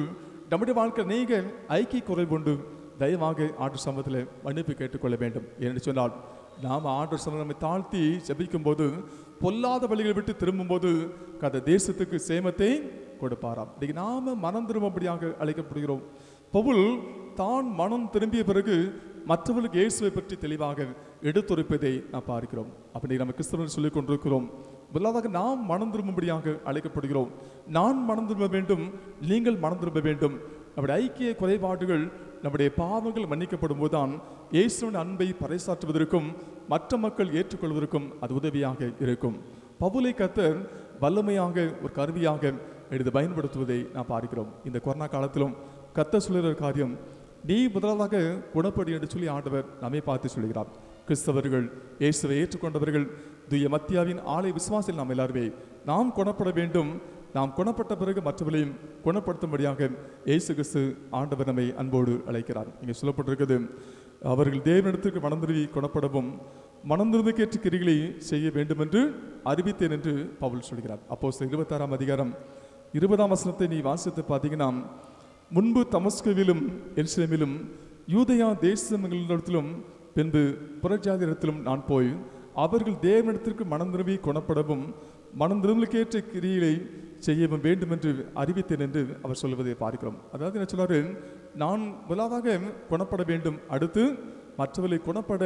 நம்முடைய வாழ்க்கையில் அநேக ஐக்கிய குறைவு உண்டு. தயவாக ஆண்டு சமூகத்தில் மன்னிப்பு கேட்டுக்கொள்ள வேண்டும். என்று சொன்னால் நாம் ஆண்டு சமூகம் நம்மை தாழ்த்தி ஜெபிக்கும் போது, பொல்லாத வழிகளை விட்டு திரும்பும்போது கத தேசத்துக்கு சேமத்தை கொடுப்பாராம். இன்னைக்கு நாம மனம் திரும்பும்படியாக அழைக்கப்படுகிறோம். பவுல் தான் மனம் திரும்பிய பிறகு மற்றவர்களுக்கு இயேசுவை பற்றி தெளிவாக எடுத்துரைப்பதை நாம் பார்க்கிறோம். அப்படி நம்ம கிறிஸ்தவர்கள் சொல்லிக் கொண்டிருக்கிறோம். முதலாவதாக நாம் மனம் திரும்பும்படியாக அழைக்கப்படுகிறோம். நான் மனம் திரும்ப வேண்டும், நீங்கள் மனம் திரும்ப வேண்டும். நம்முடைய ஐக்கிய குறைபாடுகள், நம்முடைய பாவங்கள் மன்னிக்கப்படும் போதுதான் இயேசுவின் அன்பை பறைசாற்றுவதற்கும் மற்ற மக்கள் ஏற்றுக்கொள்வதற்கும் அது உதவியாக இருக்கும். பவுலை கர்த்தர் வல்லமையாக ஒரு கருவியாக எடுத்து பயன்படுத்துவதை நாம் பார்க்கிறோம். இந்த கொரோனா காலத்திலும் கர்த்தர் சொல்லுகிற காரியம், நீ முதலாவதாக குணப்படி என்று சொல்லி ஆண்டவர் நம்மை பார்த்து சொல்கிறார். கிறிஸ்தவர்கள், இயேசுவை ஏற்றுக்கொண்டவர்கள், தூய மத்தியாவின் ஆலை விசுவாசில் நாம் எல்லாருமே நாம் குணப்பட வேண்டும். நாம் குணப்பட்ட பிறகு மற்றவர்களையும் குணப்படுத்தும்படியாக இயேசு கிறிஸ்து ஆண்டவர் நம்மை அன்போடு அழைக்கிறார். இங்கே சொல்லப்பட்டிருக்கிறது, அவர்கள் தேவனிடத்திற்கு மனம் திரும்பி குணப்படவும் மனம் திரும்புக்கேற்ற கிரிகளை செய்ய வேண்டும் என்று அறிவித்தேன் என்று பவுல் சொல்கிறார். அப்போஸ்தலர் 26 அதிகாரம் 20 வசனத்தை நீ வாசித்து பார்த்தீங்கன்னா, முன்பு தமஸ்குவிலும் எருசலேமிலும் யூதேயா தேசங்களிடத்திலும் பின்பு புறஜாதியிடத்திலும் நான் போய் அவர்கள் தேவனிடத்திற்கு மனம் திரும்பி குணப்படவும் மனம் திரும்பலுக்கேற்ற கிரியை செய்யவும் வேண்டும் என்று அறிவித்தேன் என்று அவர் சொல்வதை பார்க்கிறோம். அதாவது என்ன சொல்றாரு, நான் முதலாவதாக குணப்பட வேண்டும், அடுத்து மற்றவர்களை குணப்பட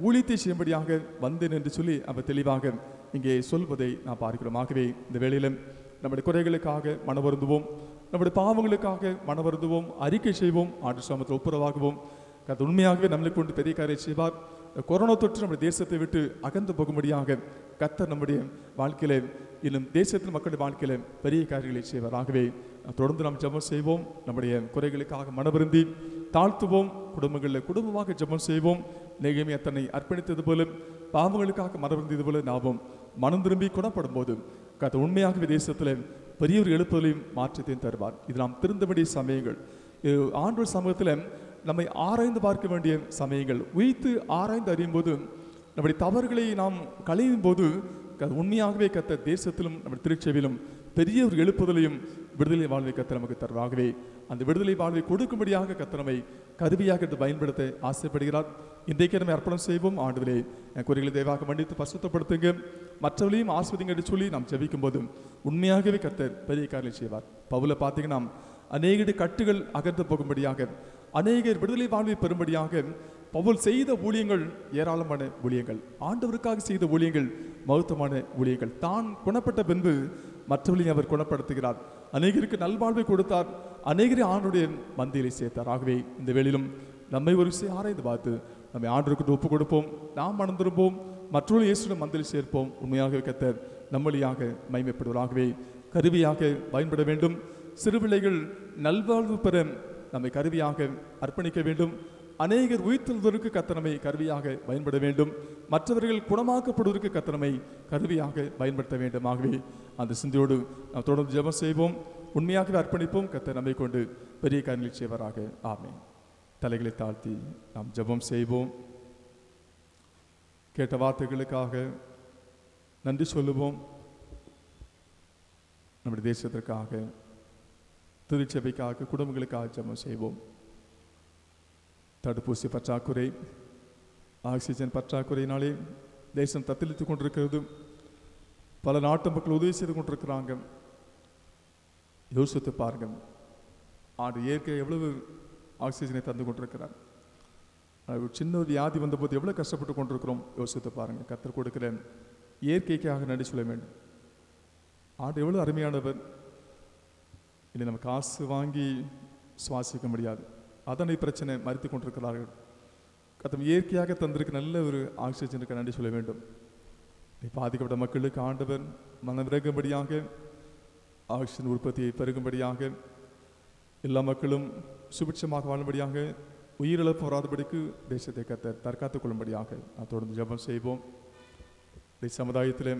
ஊழியத்தை செய்யும்படியாக வந்தேன் என்று சொல்லி அவர் தெளிவாக இங்கே சொல்வதை நான் பார்க்கிறோம். ஆகவே இந்த வேளையிலும் நம்முடைய குறைகளுக்காக மனவருந்துவோம், நம்முடைய பாவங்களுக்காக மனவருந்துவோம், அறிக்கை செய்வோம், ஆண்டு சாமத்தில் ஒப்புரவாகுவோம். அது உண்மையாகவே நம்மளை கொண்டு பெரிய காரியம் செய்வார். கொரோனா தொற்று நம்முடைய தேசத்தை விட்டு அகன்று போகும்படியாக கர்த்தர் நம்முடைய வாழ்க்கையில, இன்னும் தேசத்தில் மக்களுடைய வாழ்க்கையில பெரிய காரியங்களை செய்வார். ஆகவே தொடர்ந்து நாம் ஜெபம் செய்வோம், நம்முடைய குறைகளுக்காக மனவருந்தி தாழ்த்துவோம், குடும்பமாக ஜெபம் செய்வோம். நெகேமியா தன்னை அர்ப்பணித்தது போல, பாவங்களுக்காக மனவருந்தியது போல நாமும் மனம் திரும்பி குணப்படும் போது கர்த்தர் உண்மையாகவே தேசத்தில் பெரிய ஒரு எழுப்புதலையும் மாற்றத்தையும் தருவார். இது நாம் திருந்த வேண்டிய சமயங்கள், ஆண்டவர் சமூகத்தில் நம்மை ஆராய்ந்து பார்க்க வேண்டிய சமயங்கள். உயிர்த்து ஆராய்ந்து அறியும் போது, நம்முடைய தவறுகளை நாம் களையும் போது உண்மையாகவே கர்த்தர் தேசத்திலும் நம்முடைய திருச்செவிலும் பெரிய ஒரு எழுப்புதலையும் விடுதலை வாழ்வை கர்த்தர் நமக்கு தருவாகவே அந்த விடுதலை வாழ்வை கொடுக்கும்படியாக கர்த்தர் நம்மை கருவியாக பயன்படுத்த ஆசைப்படுகிறார். இன்றைக்கு நம்ம அர்ப்பணம் செய்வோம். ஆண்டவரே, என் குறைகளை தயவாக மன்னித்து பரிசுத்தப்படுத்துங்க, மற்றவர்களையும் ஆஸ்வதிங்க என்று சொல்லி நாம் ஜெபிக்கும் போது உண்மையாகவே கர்த்தர் பெரிய காரியங்களை செய்வார். பவுலை பார்த்தீங்கன்னா, அநேக கட்டுகள் அகன்று போகும்படியாக, அநேகர் விடுதலை வாழ்வை பெறும்படியாக பவுல் செய்த ஊழியங்கள் ஏராளமான ஊழியங்கள், ஆண்டவருக்காக செய்த ஊழியங்கள் மகத்துவமான ஊழியங்கள். தான் குணப்பட்ட பின்பு மற்றவர்களையும் அவர் குணப்படுத்துகிறார், அநேகருக்கு நல்வாழ்வை கொடுத்தார், அநேகரை ஆண்டுடைய மந்தியிலே சேர்த்தார். ஆகவே இந்த வேளையிலும் நம்மை ஒரு விஷயம் ஆராய்ந்து பார்த்து நம்மை ஆண்டவருக்கு ஒப்பு கொடுப்போம், நாம் மனம் திரும்புவோம், மற்றொரு இயேசுவின் மந்தியில் சேர்ப்போம். உண்மையாக கர்த்தர் நம்மளியாக மகிமைப்படுவராகவே கருவியாக பயன்பட வேண்டும். சிறுபிள்ளைகள் நல்வாழ்வு பெற நம்மை கருவியாக அர்ப்பணிக்க வேண்டும். அநேகர் உயிர்த்தெழுவதற்கு கர்த்தர் நம்மை கருவியாக பயன்பட வேண்டும். மற்றவர்கள் குணமாக்கப்படுவதற்கு கர்த்தர் நம்மை கருவியாக பயன்படுத்த வேண்டும். ஆகவே அந்த சிந்தையோடு நாம் தொடர்ந்து ஜெபம் செய்வோம், உண்மையாகவே அர்ப்பணிப்போம். கர்த்தர் நம்மை கொண்டு பெரிய காரியங்களை செய்வாராக. ஆமென். தலைகளை தாழ்த்தி நாம் ஜெபம் செய்வோம். கேட்ட வார்த்தைகளுக்காக நன்றி சொல்லுவோம். நம்முடைய தேசத்திற்காக, திருச்சபைக்காக, குடும்பங்களுக்காக ஜெபம் செய்வோம். தடுப்பூசி பற்றாக்குறை, ஆக்சிஜன் பற்றாக்குறையினாலே தேசம் தத்தளித்து கொண்டிருக்கிறது. பல நாட்டு மக்கள் உதவி செய்து கொண்டிருக்கிறாங்க. யோசித்து பாருங்க, ஆண்டு இயற்கை எவ்வளவு ஆக்சிஜனை தந்து கொண்டிருக்கிறார். சின்ன ஒரு வியாதி வந்தபோது எவ்வளவு கஷ்டப்பட்டு கொண்டிருக்கிறோம். யோசித்து பாருங்க. கர்த்தர் கொடுக்கிற இயற்கைக்காக நன்றி சொல்ல வேண்டும். ஆண்டு எவ்வளவு அருமையானவர். இல்லை, நம்ம காசு வாங்கி சுவாசிக்க முடியாது, அதனை பிரச்சனை மறித்து கொண்டிருக்கிறார்கள். கர்த்தர் இயற்கையாக தந்திருக்க நல்ல ஒரு ஆக்சிஜனுக்கு நன்றி சொல்ல வேண்டும். பாதிக்கப்பட்ட மக்களுக்கு ஆண்டவர் மனவிறகும்படியாக, ஆக்சிஜன் உற்பத்தியை பெருகும்படியாக, எல்லா மக்களும் சுபிட்சமாக வாழும்படியாக, உயிரிழப்பு வராதபடிக்கு தேசத்தை கர்த்தர் தற்காத்துக் கொள்ளும்படியாக நான் தொடர்ந்து ஜெபம் செய்வோம். சமுதாயத்தில்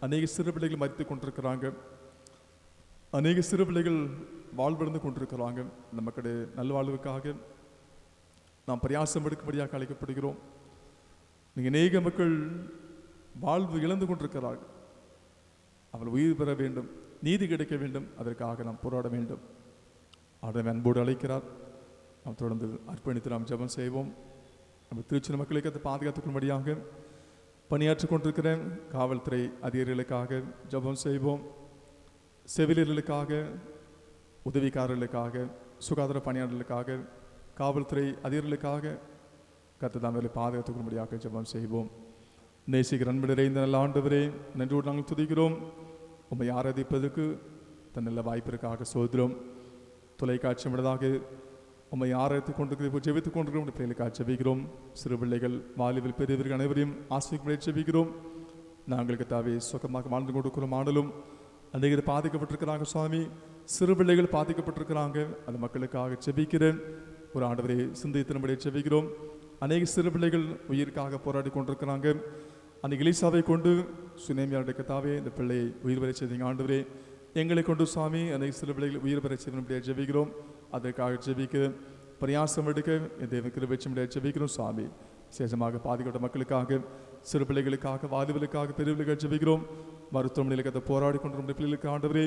அநேக சிறு பிள்ளைகள் மறித்து கொண்டிருக்கிறாங்க, அநேக சிறு பிள்ளைகள் வாழ்விழந்து கொண்டிருக்கிறாங்க. இந்த மக்களுடைய நல்வாழ்வுக்காக நாம் பிரயாசம் எடுக்கும்படியாக அழைக்கப்படுகிறோம். நீங்கள் அநேக மக்கள் வாழ்வு இழந்து கொண்டிருக்கிறார்கள். அவள் உயிர் பெற வேண்டும், நீதி கிடைக்க வேண்டும், அதற்காக நாம் போராட வேண்டும். ஆண்டவர் அன்போடு அழைக்கிறார். நாம் தொடர்ந்து அர்ப்பணித்து நாம் ஜெபம் செய்வோம். நம்ம திருச்சி மக்களுக்கு அதை பாதுகாத்துக்கொள்ளும்படியாக பணியாற்றிக் கொண்டிருக்கிற காவல்துறை அதிகாரிகளுக்காக ஜெபம் செய்வோம். செவிலியர்களுக்காக, உதவிக்காரர்களுக்காக, சுகாதார பணியாளர்களுக்காக, காவல்துறை அதிகாரிகளுக்காக கர்த்தர் தாமே பாதுகாத்துக்கொள்ளும்படியாக ஜெபம் செய்வோம். நேசிக்கிற அன்பு நிறைந்த நல்ல ஆண்டவரே, நன்றியோடு நாங்கள் துதிக்கிறோம். உம்மை ஆராதிப்பதற்கு தன் நல்ல வாய்ப்பிற்காக சோதரம். தொலைக்காட்சி விடதாக உம்மை ஆராய்த்துக் கொண்டிருக்கிற ஜெபித்துக் கொண்டிருக்கிற பிள்ளைகளுக்காக ஜெபிக்கிறோம். சிறு பிள்ளைகள், வாலிபல், பெரியவர்கள் அனைவரையும் ஆசிரியர்களை ஜெபிக்கிறோம். நாங்களுக்கு தாவே சுகமாக வாழ்ந்து கொடுக்கிறோம். ஆனாலும் அநேகர் பாதிக்கப்பட்டிருக்கிறாங்க சுவாமி. சிறு பிள்ளைகள் பாதிக்கப்பட்டிருக்கிறாங்க. அந்த மக்களுக்காக ஜெபிக்கிறேன். ஒரு ஆண்டவரை சிந்தித்தினபடியே ஜெபிக்கிறோம். அநேக சிறு பிள்ளைகள் உயிருக்காக போராடி கொண்டிருக்கிறாங்க. அந்த எலிசாவை கொண்டு சுனேமியாருடைய கத்தாவே இந்த பிள்ளையை உயிர் பெற செய்தீங்க ஆண்டவரே. எங்களை கொண்டு சுவாமி அநேக சிறு பிள்ளைகள் உயிர் பெற செய்தபடியே ஜெபிக்கிறோம். அதற்காக ஜெபிக்க பிரயாசம் எடுக்க என் தேவன் கிருபை செய்யும்படியாக ஜெபிக்கிறோம் சுவாமி. விசேஷமாக பாதிக்கப்பட்ட மக்களுக்காக, சிறு பிள்ளைகளுக்காக, வாலிபர்களுக்காக, பெரியவர்களுக்காக ஜெபிக்கிறோம். மருத்துவமனையில் அதை போராடி கொண்டிருக்கிற பிள்ளைகளுக்கு ஆண்டவரே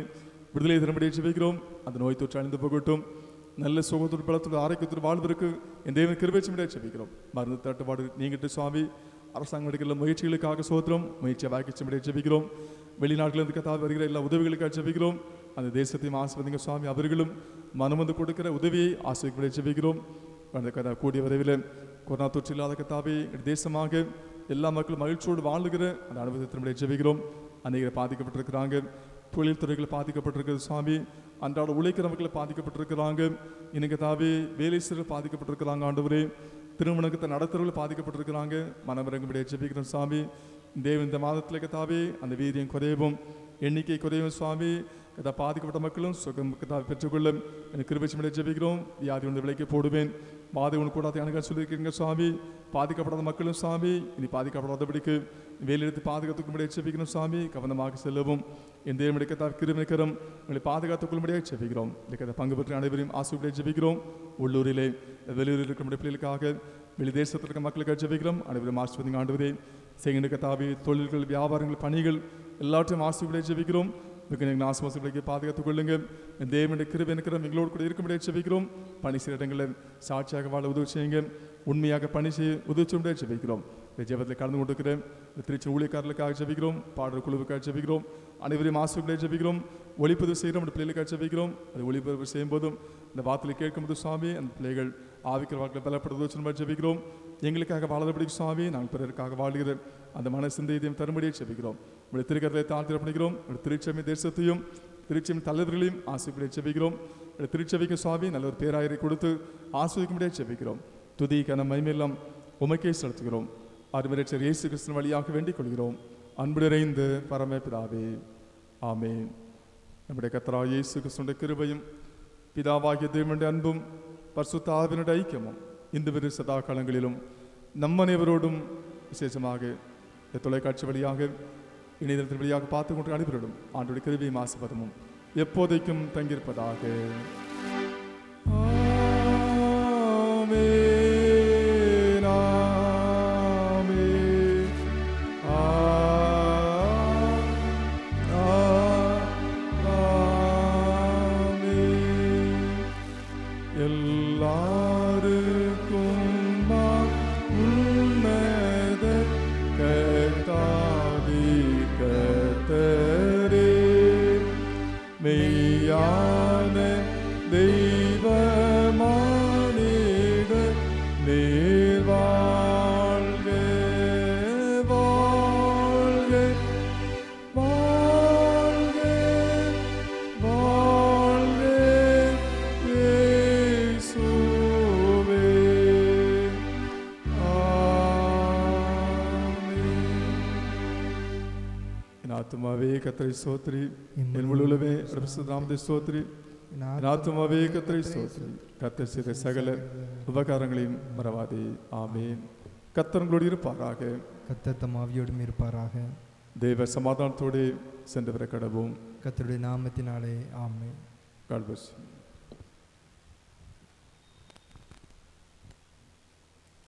விடுதலை தரும்படியாக ஜெபிக்கிறோம். அந்த நோய் தொற்று அழிந்து போகட்டும். நல்ல சுகத்தோடு பலத்தோடு ஆரோக்கியத்தோடு வாழ்வதற்கு என் தேவன் கிருபை செய்யும்படியாக ஜெபிக்கிறோம். மருந்து தட்டுப்பாடு நீங்கிட்டு சுவாமி அரசாங்கம் எடுக்கிற முயற்சிகளுக்காக சோத்திரம், முயற்சியை வாக்கி செய்யும்படியாக ஜெபிக்கிறோம். வெளிநாட்டிலிருந்து கத்தால் வருகிற எல்லா உதவிகளுக்காக ஜெபிக்கிறோம். அந்த தேசத்தையும் ஆசீர்வதிங்க சுவாமி. அவர்களும் மனம் வந்து கொடுக்கிற உதவியை ஆசீர்வதிக்க ஜெபிக்கிறோம். அந்த கதா கூடிய விரைவில் கொரோனா தொற்று இல்லாத கத்தாவே தேசமாக எல்லா மக்களும் மகிழ்ச்சியோடு வாழுகிற அந்த அனுபவத்தினுடைய ஜெபிக்கிறோம். அநேகர் பாதிக்கப்பட்டிருக்கிறாங்க. தொழில் துறைகள் பாதிக்கப்பட்டிருக்கிறது சுவாமி. அன்றாட உழைக்கிற மக்கள் பாதிக்கப்பட்டிருக்கிறாங்க. இன்னைக்கு தாவே வேலை செய்யல் பாதிக்கப்பட்டிருக்கிறாங்க ஆண்டவரே. திருமணத்தை நடத்துறவர்கள் பாதிக்கப்பட்டிருக்கிறாங்க. மனமிறங்கும்படியாக ஜெபிக்கிறோம் சுவாமி. தேவன் இந்த மாதத்தில் கத்தாவே அந்த வீரியம் குறையவும், எண்ணிக்கை குறையும் சுவாமி. கதா பாதிக்கப்பட்ட மக்களும் சுகம் கதா பெற்றுக்கொள்ள எனக்கு கிருபை செய்யும்படியாக ஜெபிக்கிறோம். வியாதி ஒன்று விலைக்கு போடுவேன், பாதை ஒன்று கூடாது எனக்கு சொல்லியிருக்கீங்க சுவாமி. பாதிக்கப்படாத மக்களும் சுவாமி இனி பாதிக்கப்படாதபடிக்கு வேலையெடுத்து பாதுகாத்துக்கும்படியாக ஜெபிக்கிறோம் சுவாமி. கவனமாக செல்லவும் என் தேவனுடைய கதா கிருமிக்கரம் உங்களை பாதுகாத்துக் கொள்ளும்படியாக ஜெபிக்கிறோம். இந்த பங்கு பெற்ற அனைவரையும் ஆசைப்படியாக ஜெபிக்கிறோம். உள்ளூரிலே வெளியூரில் இருக்கிற பிள்ளைகளுக்காக, வெளி தேசத்தில் இருக்கிற மக்களுக்காக ஜெபிக்கிறோம். அனைவரும் ஆசீர்வதிங்க ஆண்டவரே. செய்கின்ற கதாவே தொழில்கள், வியாபாரங்கள், பணிகள் எல்லாவற்றையும் ஆசீர்வதியாக ஜெபிக்கிறோம். ஆசிரியர்களுக்கு பாதுகாத்துக் கொள்ளுங்க. தேவனுடைய கிருபை இருக்கிறோம் எங்களோடு கூட இருக்கும்படியாக ஜெபிக்கிறோம். பணி செய்கிற இடங்களில் சாட்சியாக வாழ உதவி செய்யுங்க. உண்மையாக பணி செய்ய உதவி செய்யும்படியாக ஜெபிக்கிறோம். இந்த ஜெபத்தில் கலந்து கொண்டிருக்கிறேன் திருச்சி ஊழியக்காரர்களுக்காக ஜெபிக்கிறோம். பாடல் குழுவுக்காக ஜெபிக்கிறோம். அனைவரையும் ஆசிரியர்களாக ஜெபிக்கிறோம். ஒளிப்பதிவு செய்கிறோம். அந்த பிள்ளைகளுக்காக ஜெபிக்கிறோம். அது ஒளிப்பதிவு செய்யும் போதும் இந்த வார்த்தையை கேட்கும்போது சுவாமி அந்த பிள்ளைகள் ஆவிக்கிற வாக்கில் பலப்படுத்த ஜெபிக்கிறோம். எங்களுக்காக வாழபடி சுவாமி நாங்கள் பிறருக்காக வாழ்கிற அந்த மன சிந்தையையும் தரும்படியாக ஜெபிக்கிறோம். உங்களுடைய திருக்கரத்தை தாழ்த்திரப்படுகிறோம். திருச்சபை தேசத்தையும் திருச்சபை தலைவர்களையும் ஆசைப்படியாக ஜெபிக்கிறோம். திருச்சபைக்கு சுவாமி நல்ல ஒரு பேராயரை கொடுத்து ஆஸ்வதிக்கும்படியாக ஜெபிக்கிறோம். துதி கன மகிமையெல்லாம் உமக்கே செலுத்துகிறோம். அருமையர் இயேசு கிறிஸ்துவின் வழியாக வேண்டிக் கொள்கிறோம். அன்பு நிறைந்த பரமபிதாவே, ஆமென். நம்முடைய கர்த்தராகிய இயேசு கிறிஸ்துவின் கிருபையும் பிதாவாகிய தேவனுடைய அன்பும் பரிசுத்த ஆவியினுடைய ஐக்கியமும் இந்த சதா காலங்களிலும் நம் அனைவரோடும் விசேஷமாக தொலைக்காட்சி வழியாக இணையதளத்தின் வழியாக பார்த்து கொண்டு அனைவரோடும் ஆண்டோடைய கிருபையும் ஆசீர்வாதமும் எப்போதைக்கும் தங்கியிருப்பதாக. ஆத்துமாவே கர்த்தரை ஸ்தோத்திரி, என் முழுவதுமே பரிசுத்த நாமத்தை ஸ்தோத்திரி. ஆத்துமாவே கர்த்தரை ஸ்தோத்திரி, கர்த்தர் செய்த சகல உபகாரங்களையும் மறவாதே. ஆமென். கர்த்தர் உங்களோடு இருப்பாராக. கர்த்தர் தம் ஆவியோடும் இருப்பாராக. தேவ சமாதானத்தோடு சென்று வர கடவும். கர்த்தருடைய நாமத்தினாலே ஆமென். God bless you.